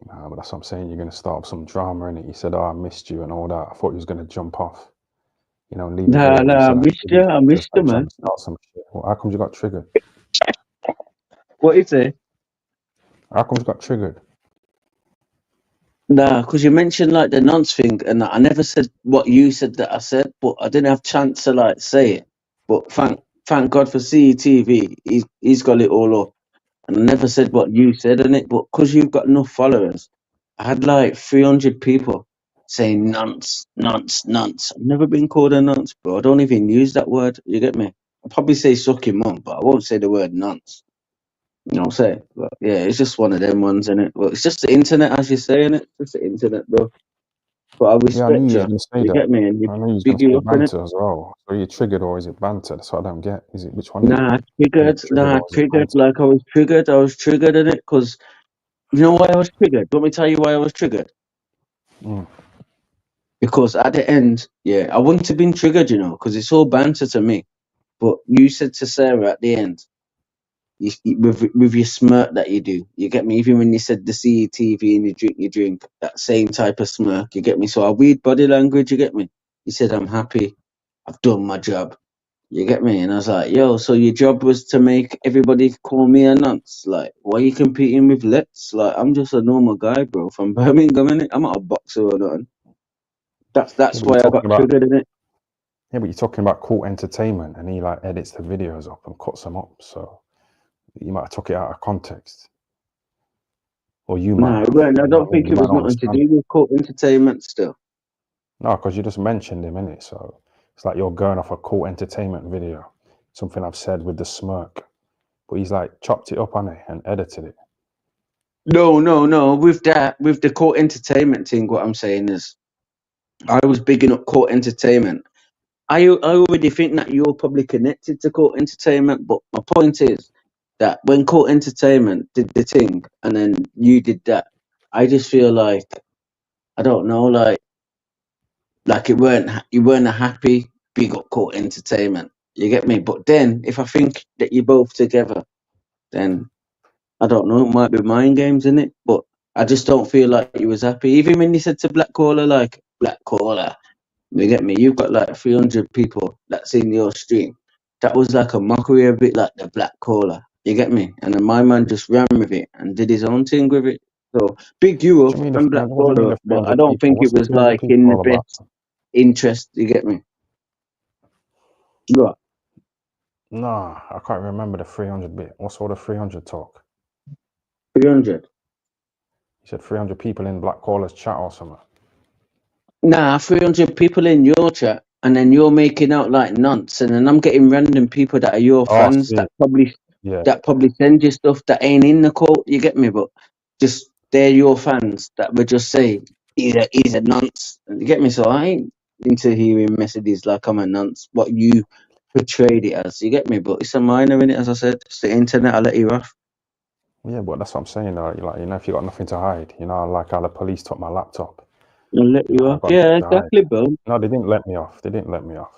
Nah, but that's what I'm saying. You're going to start up some drama, innit? You said, oh, I missed you and all that. I thought you was going to jump off, you know, and leave it nah, there. But you nah, I said, I missed you. triggered you. I Just missed you, like trying man. to start some shit. Well, how come you got triggered? What you say? How come you got triggered? Nah, because you mentioned like the nonce thing, and I never said what you said that I said, but I didn't have chance to like say it. But thank God for CETV. He's got it all up. And I never said what you said in it, but because you've got enough followers, I had like 300 people saying nonce, nonce, nonce. I've never been called a nonce, bro. I don't even use that word. You get me? I'll probably say suck your mum, but I won't say the word nonce. You know what I'm saying? But yeah, it's just one of them ones, innit? Well, it's just the internet, as you're saying it. It's just the internet, bro. But I Yeah, I knew respect you was you. going to say You that. get me? And you I knew you was going big to you say up in it. banter as well. So are you triggered or is it banter? That's what I don't get. Is it, which one is it? Nah, Is it triggered. triggered Nah, or is it triggered. banter? Like I was triggered. I was triggered in it because you know why I was triggered? Let me tell you why I was triggered. Mm. Because at the end, yeah, I wouldn't have been triggered, you know, because it's all banter to me. But you said to Sarah at the end, with your smirk that you do, you get me. Even when you said the CETV and you drink, that same type of smirk, you get me. So I read body language, you get me. You said I'm happy, I've done my job, you get me. And I was like, yo, so your job was to make everybody call me a nonce. Like, why are you competing with Let's? Like, I'm just a normal guy, bro, from Birmingham, innit? I'm not a boxer or nothing. Yeah, That's but you're why I talking got about triggered in it. yeah, but you're talking about cool entertainment, and he like edits the videos up and cuts them up. So you might have took it out of context, or you might No, it have, weren't. I you know, don't or think you it might was not nothing to understand. do with cult entertainment still. No, because you just mentioned him, innit? So it's like you're going off a cool entertainment video, something I've said with the smirk, but he's like chopped it up on it and edited it. No, no, no. With that, with the cult entertainment thing, what I'm saying is, I was bigging up cult entertainment. I already think that you're probably connected to cult entertainment, but my point is that when cult entertainment did the thing and then you did that, I just feel like I don't know, like you weren't a happy big up cult entertainment. You get me? But then if I think that you're both together, then I don't know, it might be mind games in it, but I just don't feel like you was happy. Even when you said to Black Caller, like Black Caller, you get me? You've got like 300 people that's in your stream. That was like a mockery, a bit like the Black Caller. You get me? And then my man just ran with it and did his own thing with it. So big you What up do you mean the and Black 300? What do you mean Baller, the but I 300 don't people? think it What's the was 300 like in people the all about? best interest. You get me? Right. Nah, I can't remember the 300 bit. What's all the 300 talk? 300. You said 300 people in Black Callers chat or something. Nah, 300 people in your chat, and then you're making out like nonce, and then I'm getting random people that are your Oh, I fans see. Yeah. that probably send you stuff that ain't in the quote. You get me? But just they're your fans that would just say he's a nonce. You get me? So I ain't into hearing messages like I'm a nonce. What you portrayed it as. You get me? But it's a minor in it, as I said. It's the internet. I'll let you off. Yeah, but that's what I'm saying. Like, if you got nothing to hide, like how the police took my laptop. I'll let you I off. got Yeah, nothing to hide. exactly, bro. No, they didn't let me off. They didn't let me off.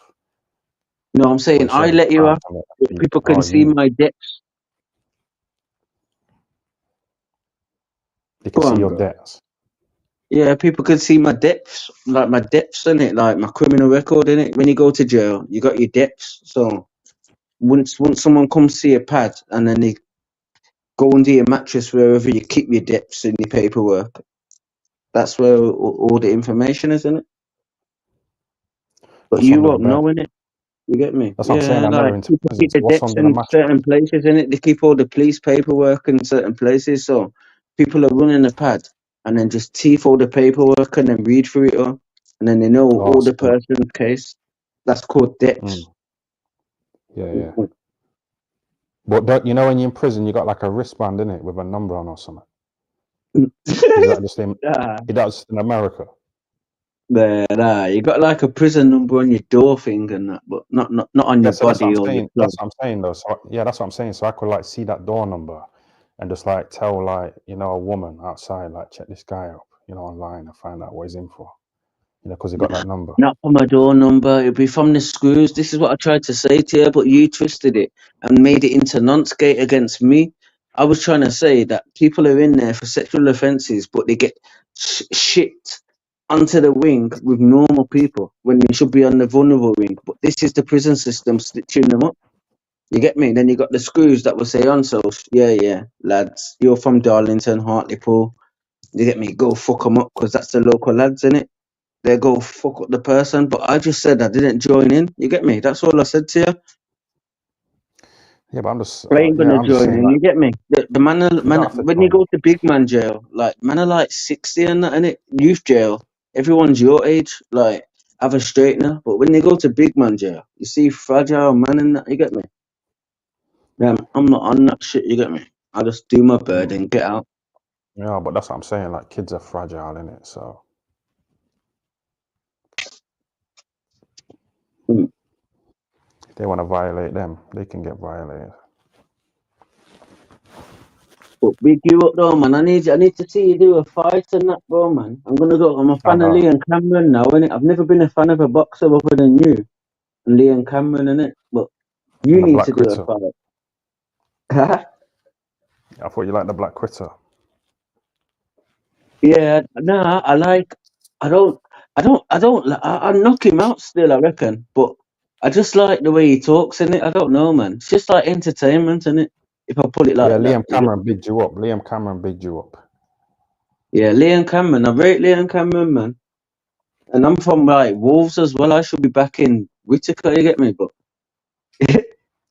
No, I'm But saying you said I it's let you time off. to let people. People Oh, can see you. my depths. They can Go see on, your bro. debts. Yeah, people can see my depths, like my depths in it, like my criminal record in it. When you go to jail, you got your depths. So once someone comes to your pad and then they go under your mattress wherever you keep your depths in your paperwork, that's where all the information is in it. But What's you under the won't bed? know in it. You get me? That's what I'm saying. Yeah, I never like into people prison. keep So the what's depths under the in mattress? certain places in it. They keep all the police paperwork in certain places. So people are running the pad and then just teeth all the paperwork and then read through it all, and then they know Oh, I all the see. person's case. That's called depths. Mm, yeah. But when you're in prison, you got like a wristband in it with a number on or something. Is that just in? Nah, That's in America. nah, you got like a prison number on your door thing and that, but not on Yeah, your so that's what I'm body or your saying. clothes. That's what I'm saying though. So yeah, that's what I'm saying. So I could like see that door number and just like tell like, a woman outside, like check this guy up, online and find out what he's in for. Because he got that number. Not from my door number. It'd be from the screws. This is what I tried to say to you, but you twisted it and made it into nonce-gate against me. I was trying to say that people are in there for sexual offences, but they get shipped onto the wing with normal people when they should be on the vulnerable wing. But this is the prison system stitching them up. You get me? Then you got the screws that will say on so yeah, lads, you're from Darlington, Hartlepool. You get me? Go fuck them up because that's the local lads in it. They go fuck up the person, but I just said I didn't join in. You get me? That's all I said to you. Yeah, but I'm just I ain't gonna I'm just join saying in. like You get me? The you man, don't have to when you join go in. to big man jail, like man are like 60 and that, innit? Youth jail, everyone's your age, like have a straightener. But when they go to big man jail, you see fragile man and that. You get me? Yeah, I'm not on that shit. You get me? I just do my bird Mm. and get out. Yeah, but that's what I'm saying. Like kids are fragile in it, so Mm. if they want to violate them, they can get violated. But big you up though, man. I need to see you do a fight and that, bro, man. I'm gonna go. I'm a I fan of know. Lee and Cameron now, innit? I've never been a fan of a boxer other than you and Lee and Cameron, innit? But you And the need Black to do a Critter. fight. I thought you liked the Black Critter. Yeah, nah. I knock him out still. I reckon, but I just like the way he talks, innit? I don't know, man. It's just like entertainment, innit? If I put it Yeah, like that. Liam Cameron bigged you up. Liam Cameron bigged you up. Yeah, Lee and Cameron. I rate Lee and Cameron, man. And I'm from like Wolves as well. I should be back in Whitaker, you get me? But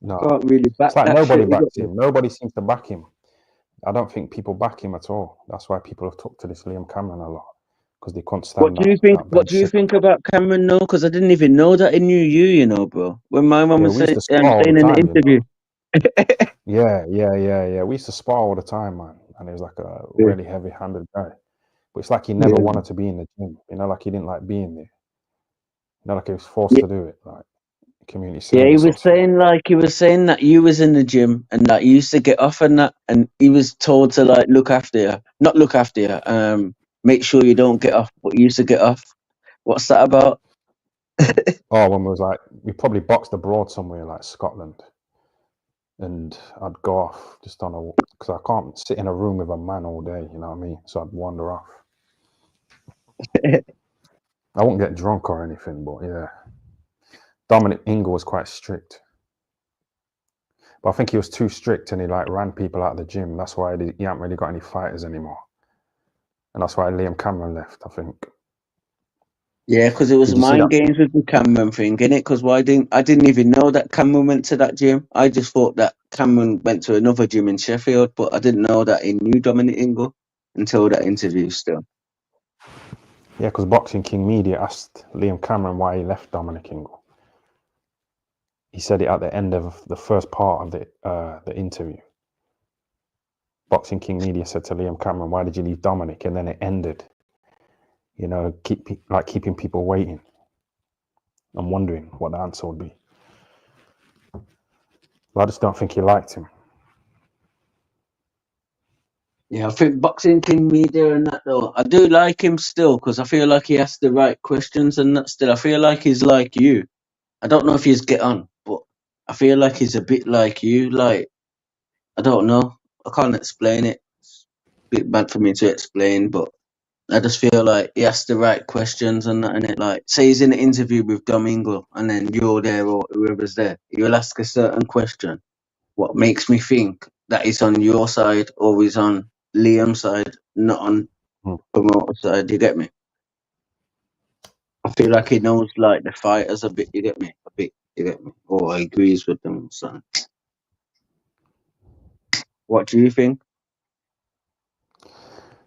No, can't really back it's like that nobody shit, you backs get me? him. Nobody seems to back him. I don't think people back him at all. That's why people have talked to this Liam Cameron a lot because they couldn't stand that What do you Bedsit. think about Cameron now? Because I didn't even know that he knew you know, bro. When my mum Yeah, was we used to spar all the saying in the time, interview. Yeah. We used to spar all the time, man. And he was like a Yeah. really heavy-handed guy. But it's like he never Yeah. wanted to be in the gym. Like he didn't like being there. Like he was forced Yeah, to do it, like community yeah, service or something. he was saying that you was in the gym and that you used to get off and that, and he was told to like look after you, not look after you, make sure you don't get off, but you used to get off. What's that about? Oh, when we was like, we probably boxed abroad somewhere like Scotland, and I'd go off just on a because I can't sit in a room with a man all day. You know what I mean? So I'd wander off. I won't get drunk or anything, but yeah. Dominic Ingle was quite strict, but I think he was too strict and he like ran people out of the gym. That's why he hadn't really got any fighters anymore. and that's why Liam Cameron left. I think. Yeah, because it was Did you see that? mind games with the Cameron thing, innit? Because I didn't even know that Cameron went to that gym. I just thought that Cameron went to another gym in Sheffield, but I didn't know that he knew Dominic Ingle until that interview. Still, Yeah, because Boxing King Media asked Liam Cameron why he left Dominic Ingle. He said it at the end of the first part of the interview. Boxing King Media said to Liam Cameron, "Why did you leave Dominic?" And then it ended. You know, keeping people waiting. I'm wondering what the answer would be. But I just don't think he liked him. yeah, I think Boxing King Media and that though, I do like him still because I feel like he asks the right questions and that. Still, I feel like he's like you. I don't know if he's get on, but I feel like he's a bit like you. Like I don't know, I can't explain it. It's a bit bad for me to explain, but I just feel like he asks the right questions and that, and it like say he's in an interview with Domingo and then you're there or whoever's there. You'll ask a certain question. What makes me think that he's on your side or he's on Liam's side, not on Hmm. promoter side, you get me? I feel like he knows like the fighters a bit, you get me? A bit, you get me? Or he agrees with them, so what do you think?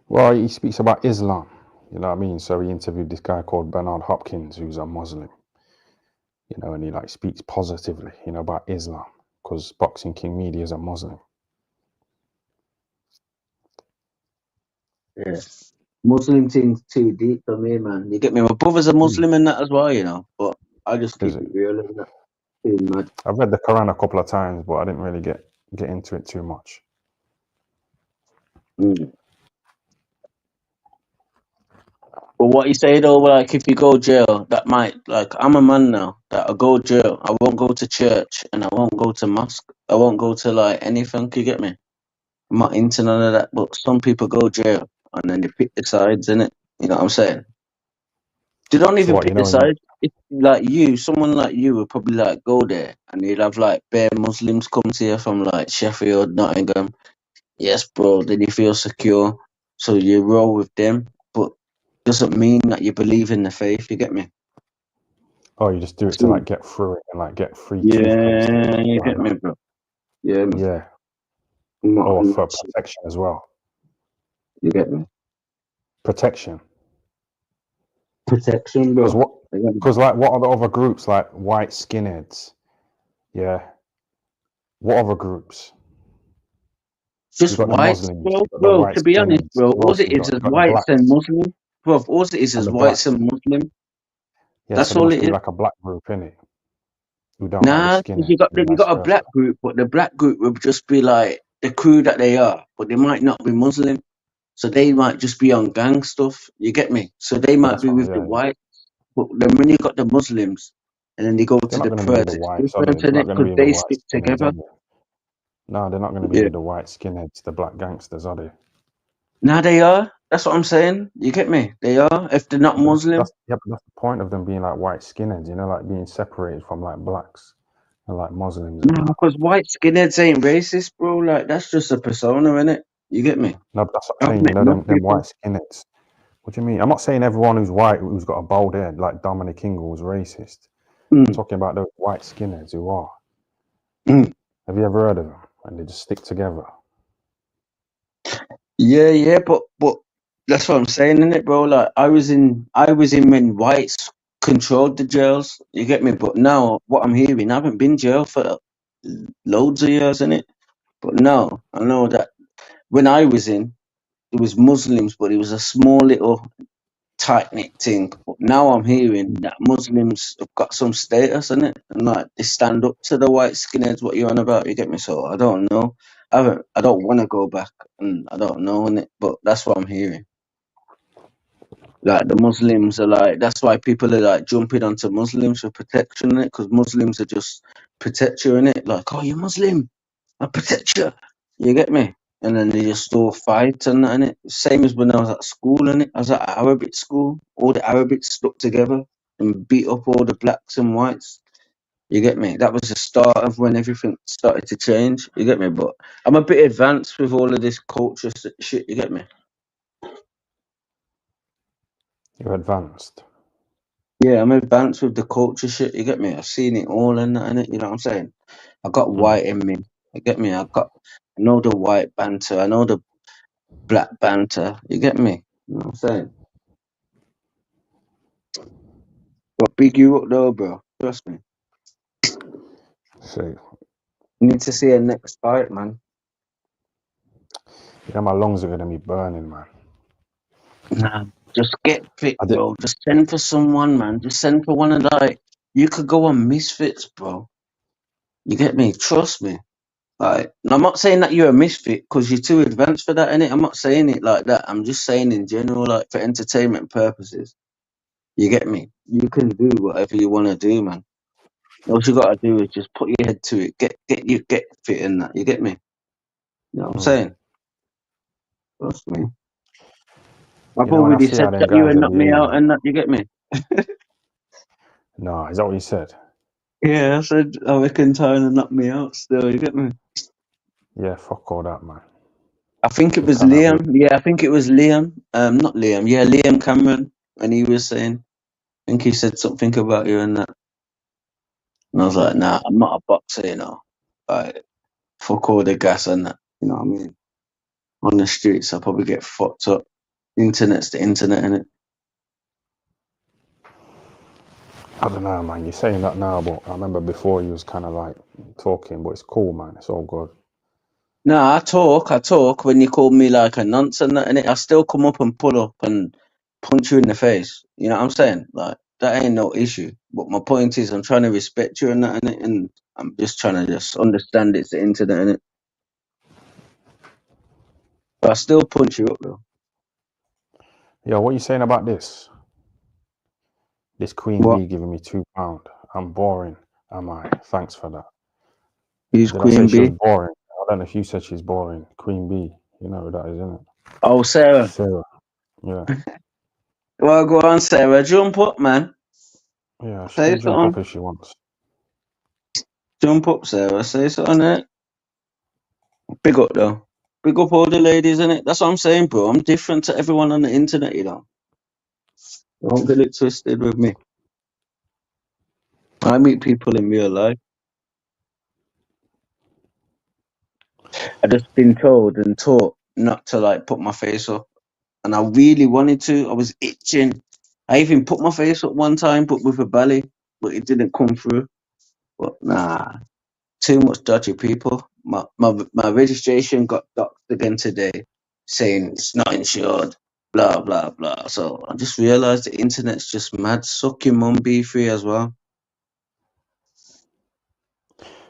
Well, he speaks about Islam. You know what I mean? So he interviewed this guy called Bernard Hopkins, who's a Muslim. You know, and he like speaks positively, you know, about Islam because Boxing King Media is a Muslim. Yeah. Muslim thing's too deep for me, man. You get me? My brother's a Hmm. Muslim and that as well, you know. But I just Is keep it? it real and that. Too mad. I've read the Quran a couple of times, but I didn't really get into it too much. Mm. But what you say though, like if you go jail, that might like I'm a man now. That I go jail, I won't go to church and I won't go to mosque. I won't go to like anything. You get me? I'm not into none of that. But some people go jail and then they pick the sides in it. You know what I'm saying? They don't So even what, you pick the know, you sides. It's like you, someone like you would probably like go there and you'd have like bare Muslims come to you from like Sheffield, Nottingham. Yes, bro. Then you feel secure, so you roll with them. But doesn't mean that you believe in the faith. You get me? oh, you just do it That's to me. like get through it and like get free toothpaste and Yeah, stuff you like get that. me, bro. Yeah, man. Yeah, I'm or not for shit. protection as well. You get me? Protection, Protection, because bro. what? You get me? Because like, what are the other groups like white skinheads? Yeah, what other groups? You Just got the whites, Muslims, bro. you got the Bro, white to be honest, skinheads. bro, Who all else it have you got? is You is got the whites and blacks Muslim. Bro, all it is and the whites and blacks. Muslim. Yeah, so That's there all must it be is. like a black group in it who don't like the Nah, 'cause skinheads and you vice got a versa. black group, but the black group would just be like the crew that they are, but they might not be Muslim. So they might just be on gang stuff. You get me? So they Yeah, might that's be what. with the Yeah, yeah. white, but then when you got the Muslims, and then they go They're to not the going to be with prayers, the it's whites, are they? different They're in not it going to because be with the they white stick skinheads, are together. they? No, they're not going to be Yeah. with the white skinheads, the black gangsters, are they? Now they are. That's what I'm saying. You get me? They are. If they're not But Muslim. that's the point of them being like white skinheads, you know, like being separated from like blacks and like Muslims and No, that. because white skinheads ain't racist, bro. Like that's just a persona, innit? You get me? No, but that's what I'm I've saying, you met know, enough them people. white skinheads. What do you mean? I'm not saying everyone who's white who's got a bald head like Dominic Ingle was racist. I'm Mm, talking about those white skinheads who are. mm. Have you ever heard of them? And they just stick together. Yeah, yeah, but that's what I'm saying, innit, bro? Like I was in when whites controlled the jails. You get me? But now what I'm hearing, I haven't been jail for loads of years, innit? But now I know that when I was in, it was Muslims, but it was a small little tight knit thing. But now I'm hearing that Muslims have got some status in it, and like they stand up to the white skinheads. What you on about? You get me? So I don't know. I don't want to go back, and I don't know in it. But that's what I'm hearing. Like the Muslims are like that's why people are like jumping onto Muslims for protection in it, because Muslims are just protect you in it. Like, oh, you're Muslim, I protect you. You get me? And then they just all fight and that in it. Same as when I was at school in it. I was at Arabic school. All the Arabics stuck together and beat up all the blacks and whites. You get me? That was the start of when everything started to change. You get me? But I'm a bit advanced with all of this culture shit. You get me? You're advanced. Yeah, I'm advanced with the culture shit. You get me? I've seen it all and that, innit? You know what I'm saying? I got white in me. You get me? I know the white banter. I know the black banter. You get me? You know what I'm saying? But big you up though, bro. Trust me. So, You need to see a next fight, man. yeah, my lungs are gonna be burning, man. Nah, just get fit, I did. bro. Just send for someone, man. Just send for one of like you could go on misfits, bro. You get me? Trust me. Like, and I'm not saying that you're a misfit because you're too advanced for that, innit? I'm not saying it like that. I'm just saying in general, like for entertainment purposes. You get me? You can do whatever you want to do, man. All you gotta do is just put your head to it. Get fit in that. You get me? You know what I'm saying? Trust me. I've You know, when I already see said how them that you guys and are knock me out behaving. and that. You get me? No, is that what you said? Yeah, I said I reckon trying to knock me out still. You get me? Yeah, fuck all that, man. I think it Just was have that. Liam. Yeah, I think it was Liam. Not Liam. Yeah, Liam Cameron. And he was saying, I think he said something about you and that. And I was like, nah, I'm not a boxer, you know. Like, fuck all the gas and that. You know what I mean? On the streets, I probably get fucked up. Internet's the internet, innit? I don't know, man. You're saying that now, but I remember before you was kind of like talking, but it's cool, man. It's all good. Nah, I talk when you call me like a nonce and that, innit? I still come up and pull up and punch you in the face. You know what I'm saying? Like, that ain't no issue. But my point is, I'm trying to respect you and that, innit? And I'm just trying to just understand it's the internet, innit? But I still punch you up, though. Yo, what you saying about this? This Queen What? Bee giving me £2. I'm boring, am I? Thanks for that. Who's Did I say Queen she was Bee? boring? I don't know if you said she's boring. Queen Bee. You know who that is, isn't it? Oh, Sarah. Sarah. Yeah. Well, go on, Sarah. Jump up, man. Yeah, she Say can jump up something. if she wants. Jump up, Sarah. Say something, innit? Big up, though. Big up all the ladies, innit? That's what I'm saying, bro. I'm different to everyone on the internet, you know. Don't get it twisted with me. I meet people in real life. I just been told and taught not to like put my face up, and I really wanted to. I was itching. I even put my face up one time, but with a belly, but it didn't come through. But nah, too much dodgy people. My registration got docked again today, saying it's not insured. Blah blah blah. So I just realised the internet's just mad. Suck your mum, be free as well.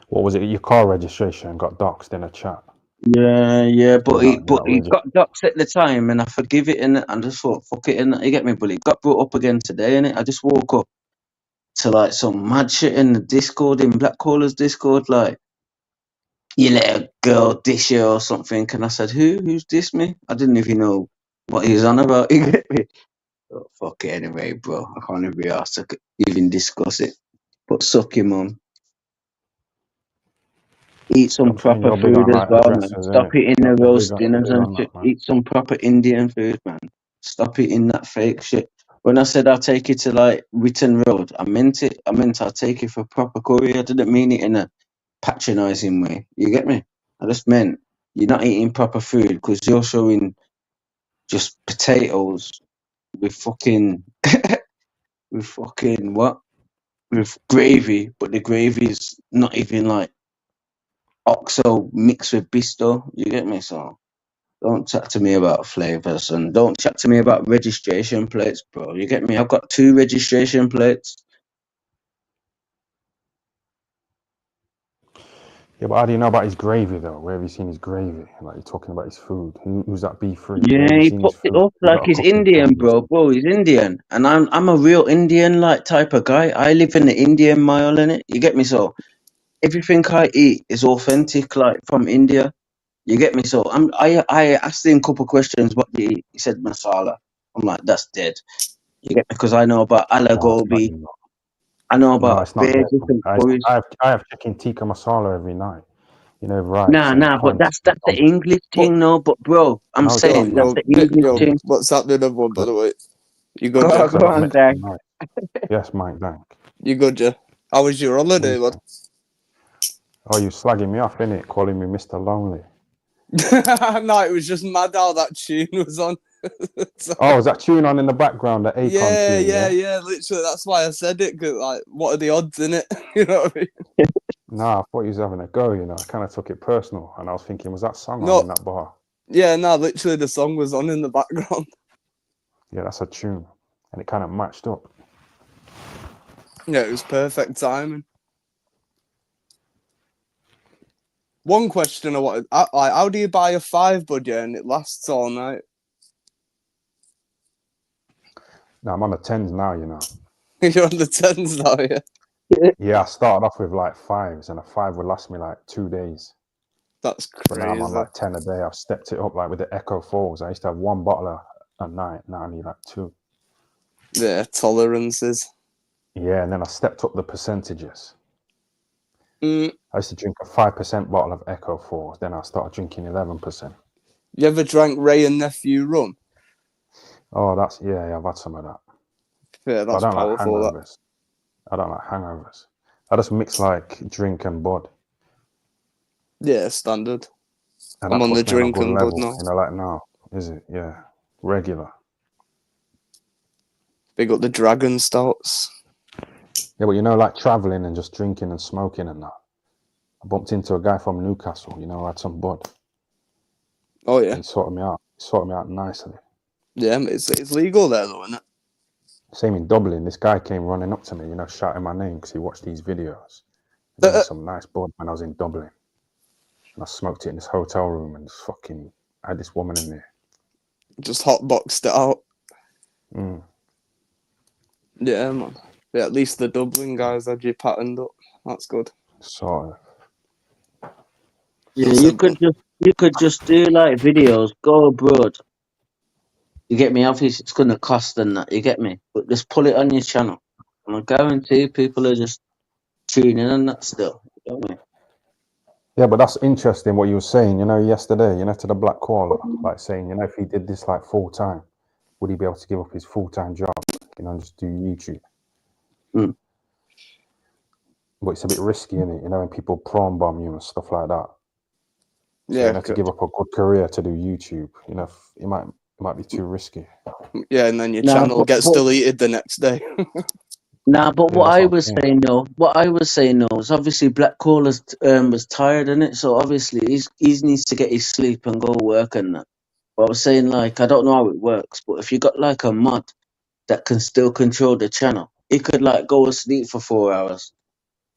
What was it? Your car registration got doxed in a chat. Yeah, You're but not he registered. got doxed at the time, and I forgive it, and I just thought, fuck it, and you get me. But it got brought up again today, and I just woke up to like some mad shit in the Discord, in Black Callers Discord, like you let a girl dish you or something, and I said, who's diss me? I didn't even know what he was on about. You get me? Oh, fuck it anyway, bro. I can't even be asked to even discuss it. But suck your mum. Eat some Stop saying proper you're big food on as like well, man. addresses, Stop innit? eating the You're roast dinners big and on that, shit. man. Eat some proper Indian food, man. Stop eating that fake shit. When I said I'll take you to like Witten Road, I meant it. I meant I'll take you for proper curry. I didn't mean it in a patronising way. You get me? I just meant you're not eating proper food because you're showing just potatoes with fucking with fucking what? With gravy, but the gravy's not even like oxo mixed with bisto. You get me? So don't chat to me about flavors and don't chat to me about registration plates, bro. You get me? I've got 2 registration plates. Yeah, but how do you know about his gravy though? Where have you seen his gravy? Like you're talking about his food. Who's that B3? Where Yeah, have you he seen his put it food? up You like got a he's cooking Indian, channel or bro. something. Bro, he's Indian, and I'm a real Indian like type of guy. I live in the Indian mile, in it. You get me? So everything I eat is authentic, like from India. You get me? So I asked him a couple questions. What do you eat? He said masala. I'm like, that's dead. You get me? Because I know about No, it's not. alagobi. You know. I know No, about it's not bare dead. different I, curries. I have I have chicken tikka masala every night. You know, rice and Nah, but plantain. that's the English What? thing, no. But bro, I'm No, it's Yo, not, saying that's man. yo, the English yo, thing. what's happening, everyone? By the way, You good, Go, yeah? Thanks a go lot, on, Mexican Dan. night. Yes, Mike, thank. You good, yeah? How was your What are holiday, you bud? saying? Oh, you slagging me off, innit? Calling me Mr. Lonely. No, it was just mad how that tune was on. So- Oh, is that tune on in the background, the Akon yeah, tune, yeah. Literally, that's why I said it. 'Cause, like, what are the odds in it? You know what I mean? Nah, I thought you was having a go, you know. I kind of took it personal, and I was thinking, was that song on No, in that bar? yeah, no. Literally, the song was on in the background. Yeah, that's a tune, and it kind of matched up. Yeah, it was perfect timing. One question I wanted: how do you buy a 5 bud, yeah, and it lasts all night? Now I'm on the tens now, you know. You're on the 10s now, yeah. Yeah, I started off with like fives, and a 5 would last me like 2 days. That's But now I'm on crazy. like 10 a day. I've stepped it up like with the Echo 4s. I used to have one bottle a night. Now I need like 2. Yeah, tolerances. Yeah, and then I stepped up the percentages. Mm, I used to drink a 5% bottle of Echo 4s. Then I started drinking 11%. you ever drank Ray and Nephew rum? Oh, yeah, I've had some of that. Yeah, But I that's don't like powerful. That. hangovers. I don't like hangovers. I just mix like drink and bud. Yeah, standard. And I'm that on the puts me on a drink good and bud level. now. You know, like now, is it? Yeah. Regular. Big up the Dragon Stouts. Yeah, but you know, like traveling and just drinking and smoking and that. I bumped into a guy from Newcastle, you know, who had some bud. Oh yeah, He sorted me out. He sorted me out nicely. yeah. It's legal there though, isn't it? Same in Dublin. This guy came running up to me, you know, shouting my name because he watched these videos. He gave me some nice bud when I was in Dublin. And I smoked it in this hotel room and just fucking I had this woman in there. Just hotboxed it out. Mm. Yeah, man. Yeah, at least the Dublin guys had you patterned up. That's good. Sort of. Yeah, Simple. you could just do like videos, go abroad. You get me? Obviously, it's going to cost and that. You get me? But just pull it on your channel, and I guarantee people are just tuning in and that still. You get me? Yeah, but that's interesting what you were saying, you know, yesterday, you know, to the Black Koala, like saying, you know, if he did this like full time, would he be able to give up his full time job, you know, and just do YouTube? Mm. But it's a bit risky, isn't it? You know, when people prawn bomb you and stuff like that. So, Yeah, you know, to give up a good career to do YouTube, you know, it might be too risky. yeah, and then your Nah, channel gets deleted the next day. but Yeah, what that's I what I'm was saying. saying though, is obviously Black Caller's was tired in it, so obviously he needs to get his sleep and go work and that. But I was saying like I don't know how it works, but if you got like a mod that can still control the channel, he could like go asleep for 4 hours.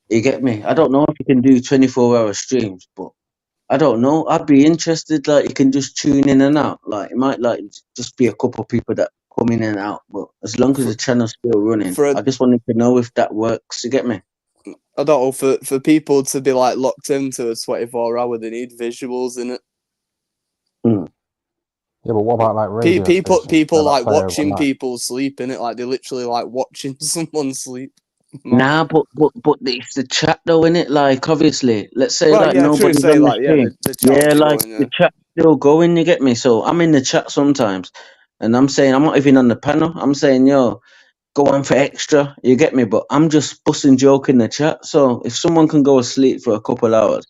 You get me? I don't know if you can do 24-hour streams, but I don't know. I'd be interested. Like you can just tune in and out. Like it might like just be a couple of people that come in and out, but as long as for, the channel's still running, for a, I just wanted to know if that works. You get me? I don't know, for people to be like locked into a 24-hour, they need visuals in it. Mm. Yeah, but what about like radio stations, you People know, that like play watching overnight? people sleep in it, like they literally like watching someone sleep. Mad. Nah, but it's the chat though, innit? Like obviously, let's say Well, like yeah, true. nobody's Say on the like, yeah, stream. the Yeah, chat's like going. the Yeah, chat's still going. You get me? So I'm in the chat sometimes, and I'm saying I'm not even on the panel. I'm saying yo, go on for extra. You get me? But I'm just busting joke in the chat. So if someone can go asleep for a couple hours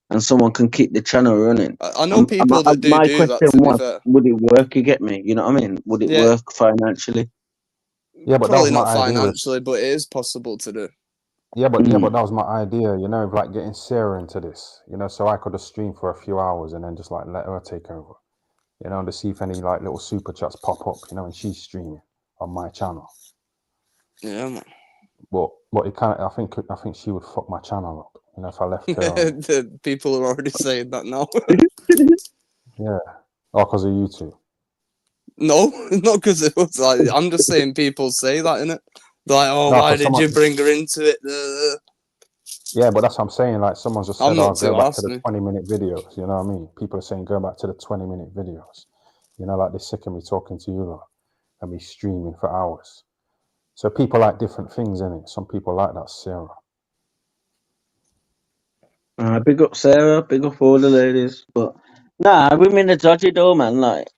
and someone can keep the channel running, I know people that my do that. question To be was, fair, would it work? You get me? You know what I mean? Would it yeah, work financially? Yeah, but that was probably my not idea with. financially, but it is possible to do. Yeah, but Mm. that was my idea, you know, of like getting Sarah into this, you know, so I could just stream for a few hours and then just like let her take over, you know, and to see if any like little super chats pop up, you know, and she's streaming on my channel. Yeah, man. But it kind of, I think she would fuck my channel up, you know, if I left her on it. The people are already saying that now. Yeah, oh, because of YouTube. No, not because it was like. I'm just saying people say that, innit? Like, oh, No, why because did someone, you bring her into it? yeah, but that's what I'm saying. Like someone's just I'm said, "Oh, not go too back to the asking. 20-minute videos." You know what I mean? People are saying, "Go back to the 20-minute videos." You know, like they're sick of me talking to you lot and me streaming for hours. So people like different things, innit? Some people like that, Sarah. Big up Sarah, big up all the ladies. But nah, women are dodgy though, man. Like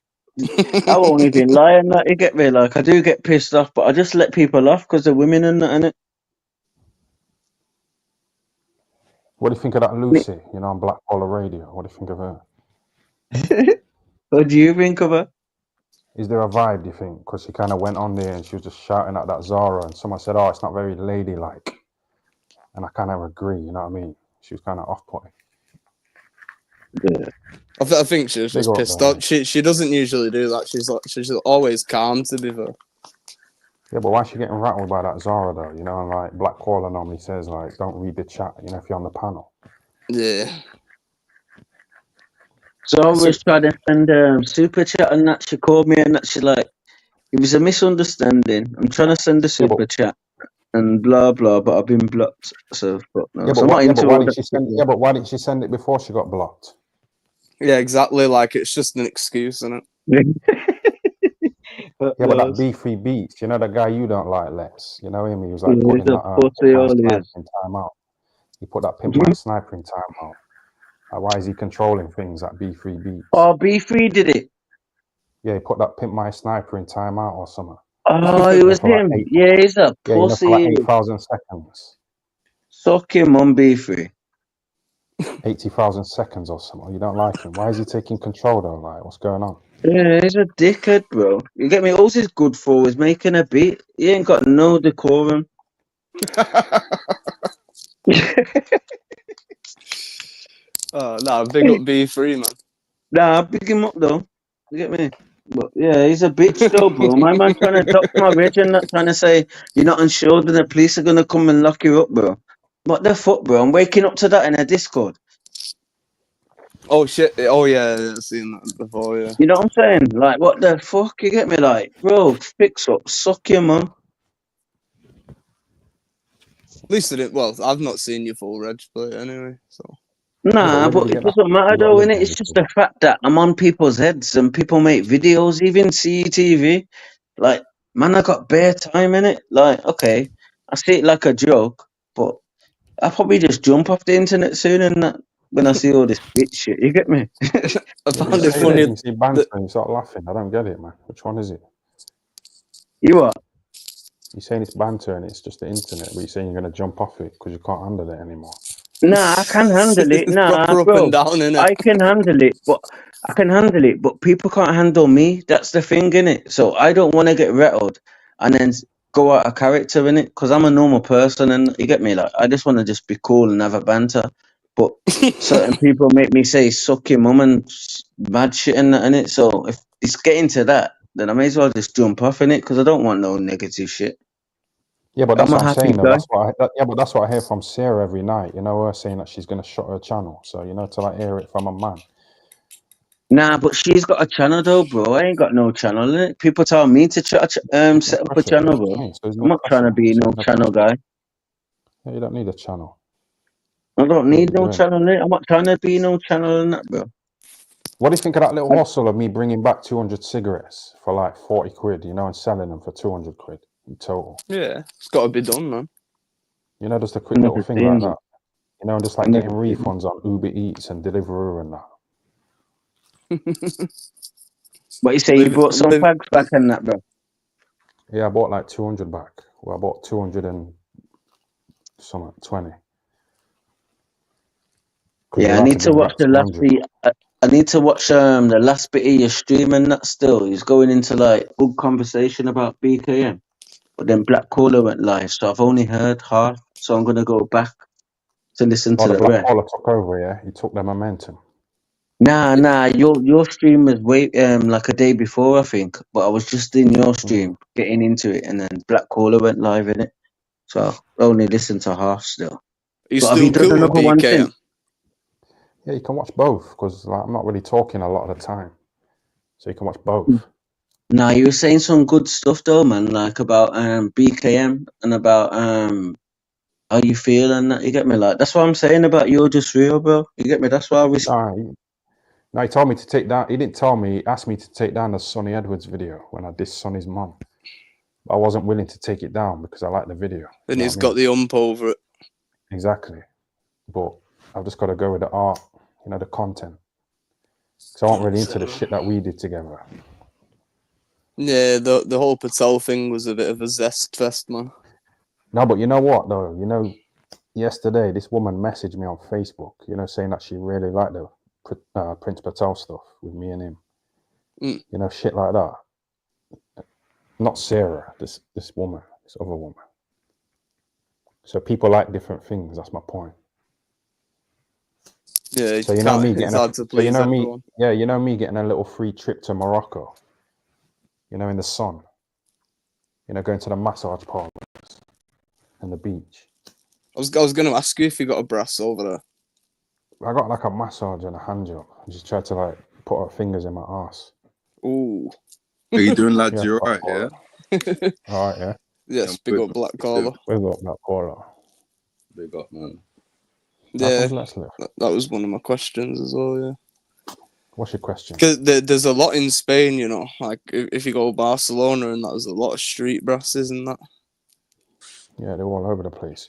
I won't even lie and that. You get me? Like, I do get pissed off, but I just let people off because they're women and that, innit? What do you think of that Lucy? You know, on Black Baller Radio. What do you think of her? What do you think of her? Is there a vibe? Do you think? Because she kind of went on there and she was just shouting at that Zara, and someone said, "Oh, it's not very ladylike," and I kind of agree. You know what I mean? She was kind of off-putting. Yeah. I think she was Big just up, pissed though, off. She doesn't usually do that. She's always calm, to be fair. Yeah, but why is she getting rattled by that Zara though? You know, and like Black Caller normally says, like, don't read the chat. You know, if you're on the panel. Yeah. So I was trying to send super chat and that. She called me and that. She's like, it was a misunderstanding. I'm trying to send a super chat and blah blah, but I've been blocked. So fuck no. Yeah, So but I'm not why? Yeah, but into why all didn't that. she send? Yeah, but why didn't she send it before she got blocked? Yeah, exactly. Like, it's just an excuse, isn't it? Yeah, but that B3 Beats, you know, the guy you don't like, Lex. You know him? He was like He's putting a that pussy, Pimp My all he Sniper is. in timeout. He put that Pimp My Sniper in timeout. Like, why is he controlling things at B3 Beats? Oh, B3 did it. Yeah, he put that Pimp My Sniper in timeout or something. Oh, it was for like him. Yeah, he's a Yeah, you know, for like pussy. 8,000 seconds. Suck him on B3. 80,000 seconds or something. You don't like him. Why is he taking control though? Like, what's going on? Yeah, he's a dickhead, bro. You get me? All he's good for is making a beat. He ain't got no decorum. Oh, nah, big up B3, man. Nah, pick him up though. You get me? But yeah, he's a bitch though, bro. My man trying to dox my reg and not trying to say you're not insured and the police are gonna come and lock you up, bro. What the fuck, bro? I'm waking up to that in a Discord. Oh, shit. Oh, yeah, I've seen that before, yeah. You know what I'm saying? Like, what the fuck? You get me? Like, bro, fix up, suck your mum. At least I didn't. Well, I've not seen your full reg plate anyway, so. Yeah, but Nah, where did but you it get that? doesn't matter You got a though, link innit? on It's just YouTube. the fact that I'm on people's heads and people make videos, even CTV. Like, man, I got bare time in it. Like, okay, I see it like a joke, but I'll probably just jump off the internet soon and that when I see all this bitch shit. You get me? I Yeah, but you found it say that funny and you see banter that and you start laughing. I don't get it, man. Which one is it? You what? You're saying it's banter and it's just the internet, but you're saying you're going to jump off it because you can't handle it anymore. Nah, I can handle it. it's Nah, proper up and bro, down, innit? I can handle it, but I can handle it, but people can't handle me. That's the thing, innit? So I don't want to get rattled and then go out of character, innit? Because I'm a normal person, and you get me. Like, I just want to just be cool and have a banter. But certain people make me say "suck your mum" and mad shit and that, innit? So if it's getting to that, then I may as well just jump off in it because I don't want no negative shit. Yeah, but that's I'm a what I'm happy saying, though. guy. Yeah, but that's what I hear from Sarah every night. You know, her saying that she's going to shut her channel. So, you know, till I hear it from a man. Nah, but she's got a channel though, bro. I ain't got no channel. Innit? People tell me to There's no set up a pressure. Yeah, channel, that's what I bro. mean. So there's I'm no not trying pressure. to be So no there's no channel pressure. guy. Yeah, you don't need a channel. I don't Yeah, need you no do. channel. Innit? I'm not trying to be no channel and that, bro. What do you think of that little I- hustle of me bringing back 200 cigarettes for like 40 quid, you know, and selling them for 200 quid in total? Yeah, it's got to be done, man. You know, just a quick I've little never thing like seen them. that. You know, just I've like getting never seen them. refunds on Uber Eats and Deliveroo and that. But you say you live, brought some live. fags back and that, bro. Yeah, I bought like 200 back. Well, I bought 200 and something, 20. Because you're Yeah, I allowed to need to bring watch back the last 200. bit. I need to watch the last bit of your stream and that. Still, he's going into like good conversation about BKM, but then Black Caller went live, so I've only heard half. So I'm gonna go back to listen Oh, to the the Black rest. Caller took over, yeah? He took the momentum. Nah, your stream was way like a day before, I think. But I was just in your Mm. stream getting into it, and then Black Caller went live in it. So I only listened to half still. You But have you still done cool with another one since? BKM? Yeah, you can watch both because like, I'm not really talking a lot of the time. So you can watch both. Nah, you were saying some good stuff though, man. Like about BKM and about how you feel and that. You get me? Like that's what I'm saying about you're just real, bro. You get me? That's why I was. No, he told me to take down. He didn't tell me. He asked me to take down the Sonny Edwards video when I dissed Sonny's mum. I wasn't willing to take it down because I like the video. And You know he's what I got mean? the ump over it. Exactly. But I've just got to go with the art, you know, the content. So I wasn't really into the shit that we did together. Yeah, the whole Patel thing was a bit of a zest fest, man. No, but you know what though? Yesterday this woman messaged me on Facebook, saying that she really liked the Prince Patel stuff with me and him. Shit like that. Not Sarah, this woman, this other woman. So people like different things. That's my point. Yeah, So me it's getting hard to please everyone. me getting a little free trip to Morocco. In the sun. Going to the massage parlors and the beach. I was going to ask you if you got a brass over there. I got like a massage and a hand job. I just tried to like put her fingers in my ass. Ooh. Are you doing, lads? Yeah, You're right, yeah? All right, yeah. Yes, big up Black Caller. We've got that caller. Big up, man. Yeah, Let's live. that was one of my questions as well, yeah. What's your question? Because there's a lot in Spain, like if you go to Barcelona and that, there's a lot of street brasses and that. Yeah, they're all over the place.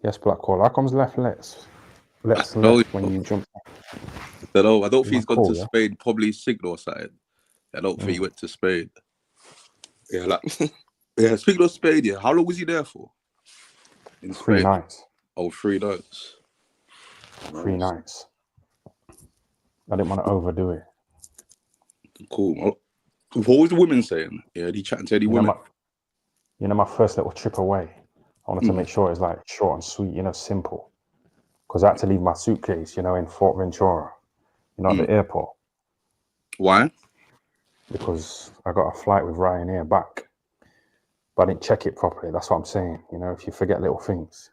Yes, Black caller. How comes left left when you jump? I don't think he's gone cool, to yeah? Spain, probably Signal or something. I don't think he went to Spain. Yeah, yeah, speaking of Spain, yeah, how long was he there for? In Spain? 3 nights. Oh, 3 nights. 3 nights. I didn't want to overdo it. Cool. What was the women saying? Yeah, he chatting to any women? My first little trip away, I wanted to make sure it's like short and sweet, simple. Because I had to leave my suitcase, in Fort Ventura, at the airport. Why? Because I got a flight with Ryanair back. But I didn't check it properly. That's what I'm saying. If you forget little things.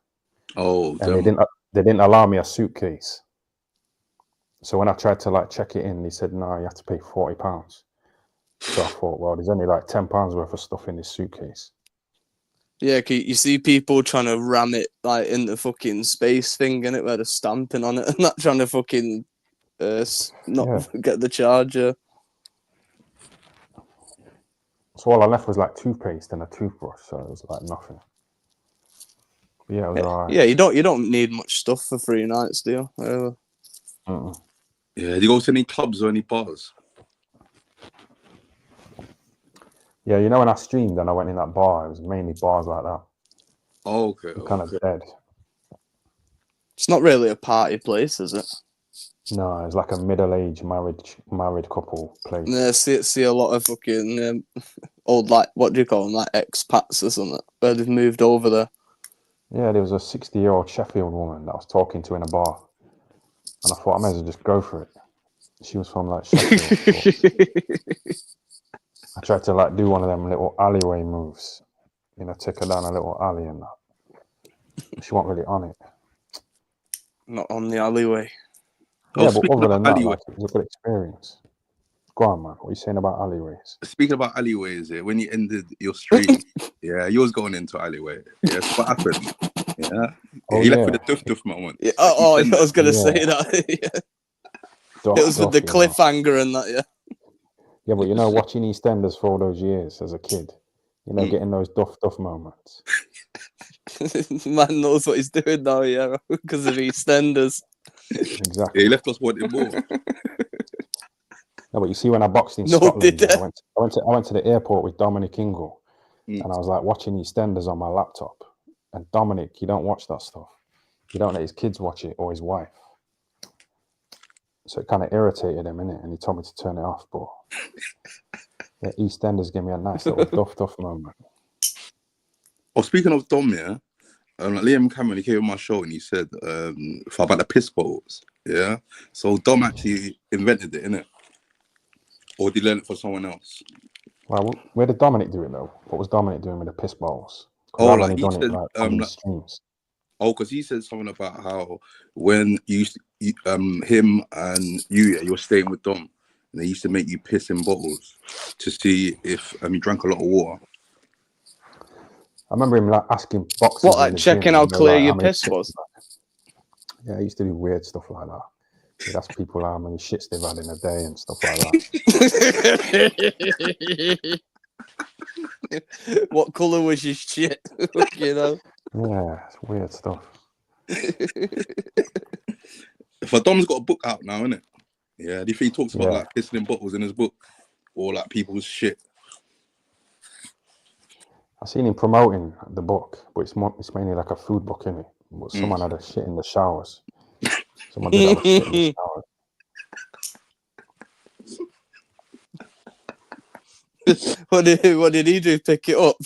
Oh, and they didn't allow me a suitcase. So when I tried to like check it in, they said, no, you have to pay £40. So I thought, well, there's only like £10 worth of stuff in this suitcase. Yeah, you see people trying to ram it like in the fucking space thing, innit, where they're stamping on it and not trying to fucking get the charger. So all I left was like toothpaste and a toothbrush, so it was like nothing. But yeah, it was alright. Yeah, you don't need much stuff for 3 nights, do you? Yeah, did you go to any clubs or any bars? Yeah, when I streamed and I went in that bar, it was mainly bars like that. Oh, okay. Kind of dead. It's not really a party place, is it? No, it's like a middle-aged married couple place. Yeah, see a lot of fucking old, like, what do you call them, like expats or something, where they've moved over there. Yeah, there was a 60-year-old Sheffield woman that I was talking to in a bar. And I thought I may as well just go for it. She was from like Sheffield. I tried to like do one of them little alleyway moves. Take her down a little alley and that. She wasn't really on it. Not on the alleyway. Yeah, but other than that, like, it was a good experience. Go on, man. What are you saying about alleyways? Speaking about alleyways, when you ended your stream, yeah, you was going into alleyway. Yeah, so what happened? Yeah, he left with a duff moment. Yeah. I was gonna say that. Yeah. It was with the cliffhanger and that. Yeah. Yeah, but watching EastEnders for all those years as a kid, getting those duff moments. Man knows what he's doing now, yeah, because of EastEnders. Exactly. Yeah, he left us wanting more. No, but you see, when I boxed in Scotland, I went to the airport with Dominic Ingle, and I was like watching EastEnders on my laptop. And Dominic, you don't watch that stuff. You don't let his kids watch it or his wife. So it kind of irritated him, innit? And he told me to turn it off. But yeah, EastEnders gave me a nice little duff moment. Oh, speaking of Dom, yeah, Liam Cameron, he came on my show and he said about the piss bottles. Yeah, so Dom actually invented it, innit? Or did he learn it from someone else? Well, where did Dominic do it though? What was Dominic doing with the piss bowls? Oh, I've like only he done said, it like on these streams. Oh, because he said something about how when him and you were staying with Dom, and they used to make you piss in bottles to see if you drank a lot of water. I remember him like asking boxers. What, like checking how clear your piss was? Yeah, he used to do weird stuff like that. He'd ask people how many shits they've had in a day and stuff like that. What colour was your shit? Yeah, it's weird stuff. If Dom's got a book out now, innit? Yeah, do you think he talks about like pissing in bottles in his book? Or like people's shit? I seen him promoting the book, but it's mainly like a food book, innit? But someone had a shit in the showers. Someone did have a shit in the showers. What did he do? Pick it up?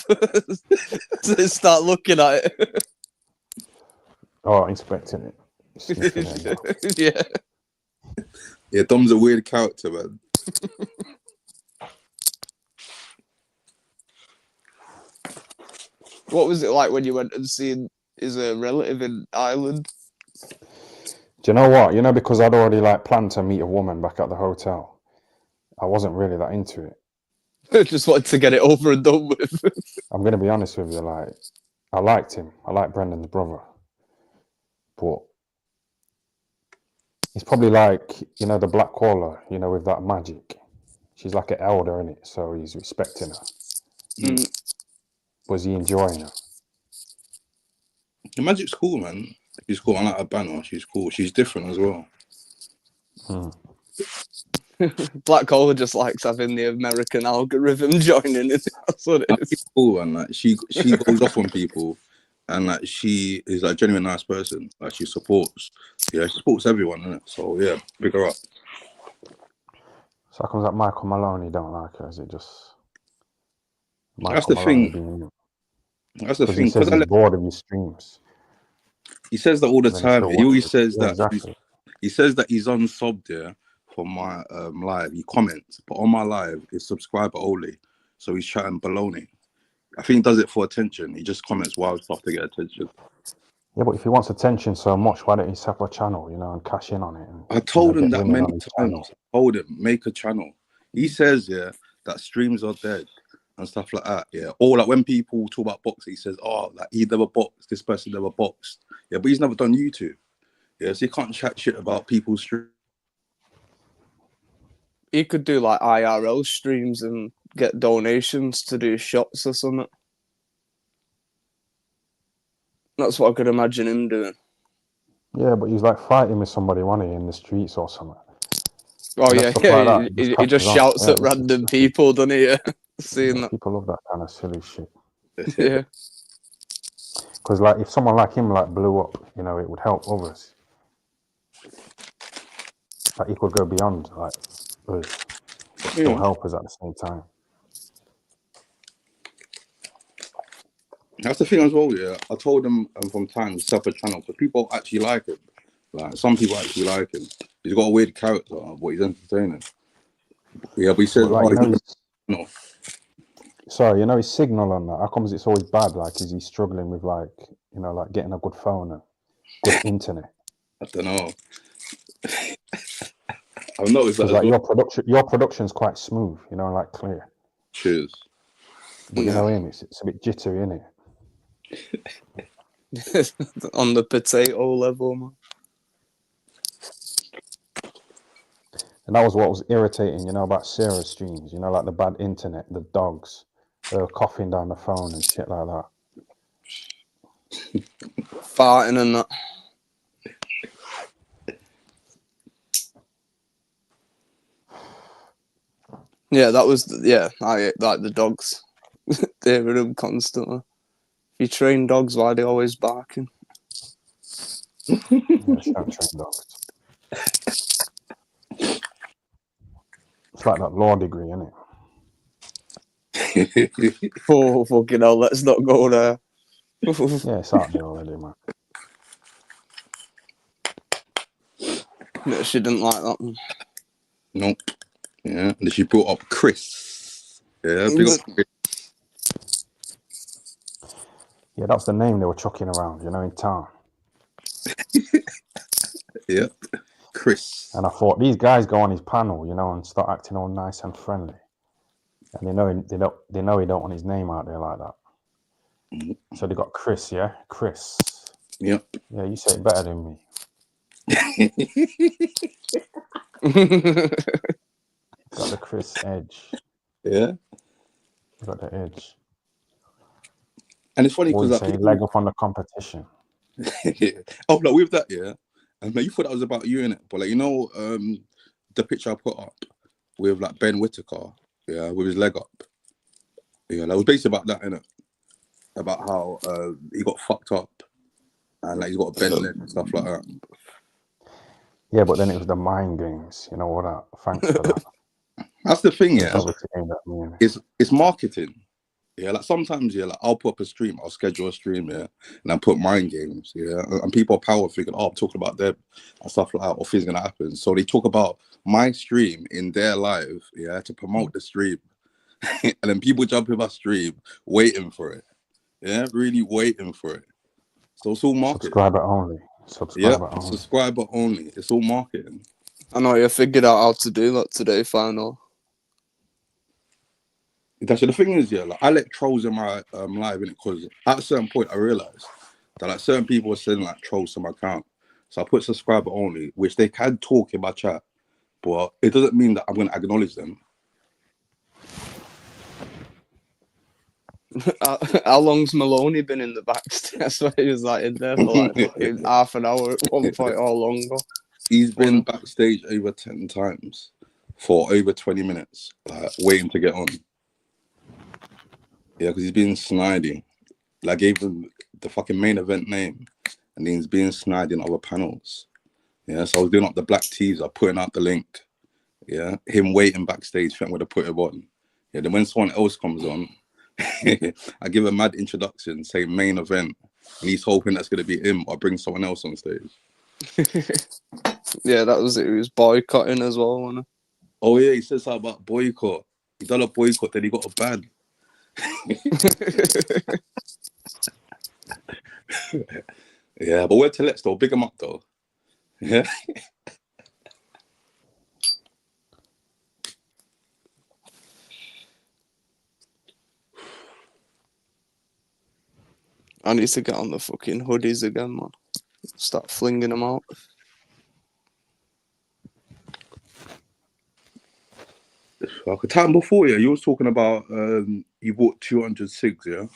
Start looking at it. Oh, inspecting it, sniffing it. Yeah. Yeah, Dom's a weird character, man. What was it like when you went and seen his relative in Ireland? Do you know what? You know, because I'd already like planned to meet a woman back at the hotel. I wasn't really that into it. Just wanted to get it over and done with. I'm gonna be honest with you. Like, I liked him. I liked Brendan's brother, but he's probably like, you know, the black caller. You know, with that magic. She's like an elder in it, so he's respecting her. Mm. Was he enjoying her? The Magic's cool, man. She's cool. I like her banner. She's cool. She's different as well. Black Collar just likes having the American algorithm joining in. That's what it is. Cool, and like she goes off on people, and like she is like a genuine nice person. Like she supports, she supports everyone, innit? So yeah, pick her up. So how comes that Michael Maloney don't like her? Is it just That's the Maloney thing. being That's the because thing. he says Because he's bored of his streams. he says that all the And then he time. still He always watches. says Yeah, that. exactly. He says that he's unsubbed there for my live. He comments, but on my live it's subscriber only. So he's chatting baloney. I think he does it for attention. He just comments wild stuff to get attention. Yeah, but if he wants attention so much, why don't he set up a channel, you know, and cash in on it? And, I told him get that women many on his times. channel. I told him, make a channel. He says, that streams are dead and stuff like that. Yeah. Or like when people talk about boxing, he says, oh, like he never boxed, this person never boxed. Yeah, but he's never done YouTube. Yeah, so you can't chat shit about people's streams. He could do like IRL streams and get donations to do shots or something. That's what I could imagine him doing. Yeah, but he's like fighting with somebody, wasn't he, in the streets or something. Oh yeah, Stuff like that, he catches just on. shouts Yeah, at random people, doesn't he? Yeah. Seeing that. People love that kind of silly shit. Yeah. Because like if someone like him like blew up, you know, it would help others. Like he could go beyond like us, but still help us at the same time. That's the thing as well, yeah. I told him from time to set up a channel because people actually like him. Like some people actually like him. He's got a weird character, but he's entertaining. Yeah, but he says, But, like, no. Sorry, you know his signal on that. How comes it's always bad? Like, is he struggling with like, you know, like getting a good phone and good internet? I don't know. I've noticed that. Like your production's quite smooth, you know, like clear. Cheers. But you know him, it's a bit jittery, isn't it? On the potato level, man. And that was what was irritating, you know, about Sarah's streams, you know, like the bad internet, the dogs, they were coughing down the phone and shit like that. Farting and that. Yeah, that was, I like the dogs. They were them constantly. If you train dogs, why are they always barking? Yeah, don't train dogs. It's like that law degree, isn't it? Oh, fucking hell, let's not go there. Yeah, it's out there already, man. No, she didn't like that one. Nope. Yeah, and she brought up Chris. Yeah, big up Chris. Yeah, that's the name they were chucking around, you know, in town. Yeah, Chris. And I thought these guys go on his panel, you know, and start acting all nice and friendly, and they know he don't want his name out there like that. Mm-hmm. So they got Chris, yeah, Chris. Yep. Yeah, you say it better than me. Got the Chris edge. Yeah. Got the edge. And it's funny because like leg up on the competition. Yeah. Oh, like with that, yeah. And like, you thought that was about you, innit? But like, you know, the picture I put up with like Ben Whitaker, yeah, with his leg up. Yeah, that was basically about that, innit? about how he got fucked up and like he's got a bent leg and stuff like that. Yeah, but then it was the mind games. You know what? Thanks for that. That's the thing, It was yeah. obviously aimed at me. It's marketing. Yeah, like sometimes, yeah, like I'll put up a stream, I'll schedule a stream, yeah, and I put mind games, yeah, and people are power thinking, oh, I'm talking about them and stuff like that, or things gonna happen. So they talk about my stream in their live, yeah, to promote the stream, and then people jump in my stream waiting for it, yeah, really waiting for it. So it's all marketing. Subscriber only. Yeah, Subscriber only. subscriber only. It's all marketing. I know you figured out how to do that today, final. That's the thing is, yeah, like I let trolls in my live in it because at a certain point I realized that like certain people were sending like trolls to my account. So I put subscriber only, which they can talk in my chat, but it doesn't mean that I'm gonna acknowledge them. How long's Maloney been in the backstage? I swear he was like in there for like fucking half an hour at one point or longer. He's been backstage over 10 times for over 20 minutes, like waiting to get on. Yeah, because he's been sniding. Like, I gave him the fucking main event name, and he's being snide in other panels. Yeah, so I was doing up the black teaser, putting out the link. Yeah, him waiting backstage, thinking where to put it on. Yeah, then when someone else comes on, I give a mad introduction, say main event, and he's hoping that's going to be him or bring someone else on stage. Yeah, that was it. He was boycotting as well, wasn't Oh, yeah, he said something about boycott. He done a boycott, then he got a ban. Yeah, but we're to let's though. Big him up though. Yeah. I need to get on the fucking hoodies again, man. Start flinging them out. Like a time before, yeah, you was talking about you bought 200 cigs, yeah?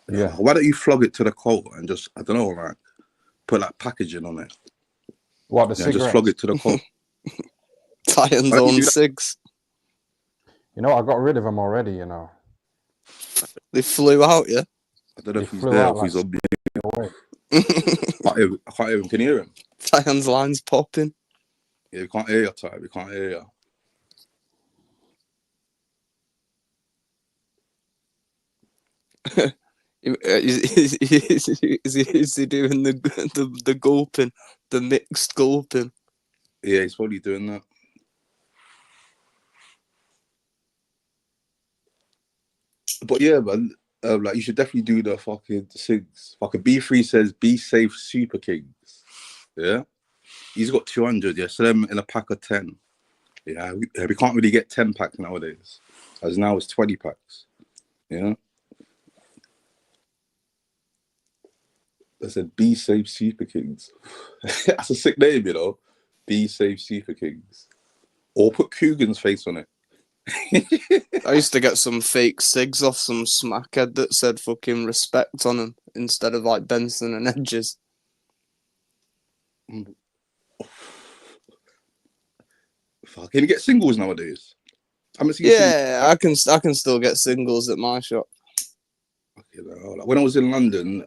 Yeah. Why don't you flog it to the coat and just, I don't know, like, put like packaging on it? What, the Yeah, cigarettes? just flog it to the coat. Tyan's Why don't you own do that? cigs. You know, I got rid of them already, you know. They flew out, yeah? I don't know They if he's flew there out or if he's like on. away. I can't hear him. Can you hear him? Tyan's line's popping. Yeah, we can't hear you, Ty. We can't hear you. Is he doing the gulping, the mixed gulping? Yeah, he's probably doing that. But yeah, man, like you should definitely do the fucking cigs. Fucking B3 says be safe, Super Kings. Yeah, he's got 200. Yeah, sell them in a pack of 10. Yeah, we can't really get 10 packs nowadays, as now it's 20 packs. Yeah. I said be safe, Super Kings. That's a sick name, you know. Be safe, Super Kings. Or put Coogan's face on it. I used to get some fake cigs off some smackhead that said fucking respect on them instead of like Benson and Edges. Fuck, can you get singles nowadays? I haven't seen Yeah, I can still get singles at my shop. singles. Like, when I was in London,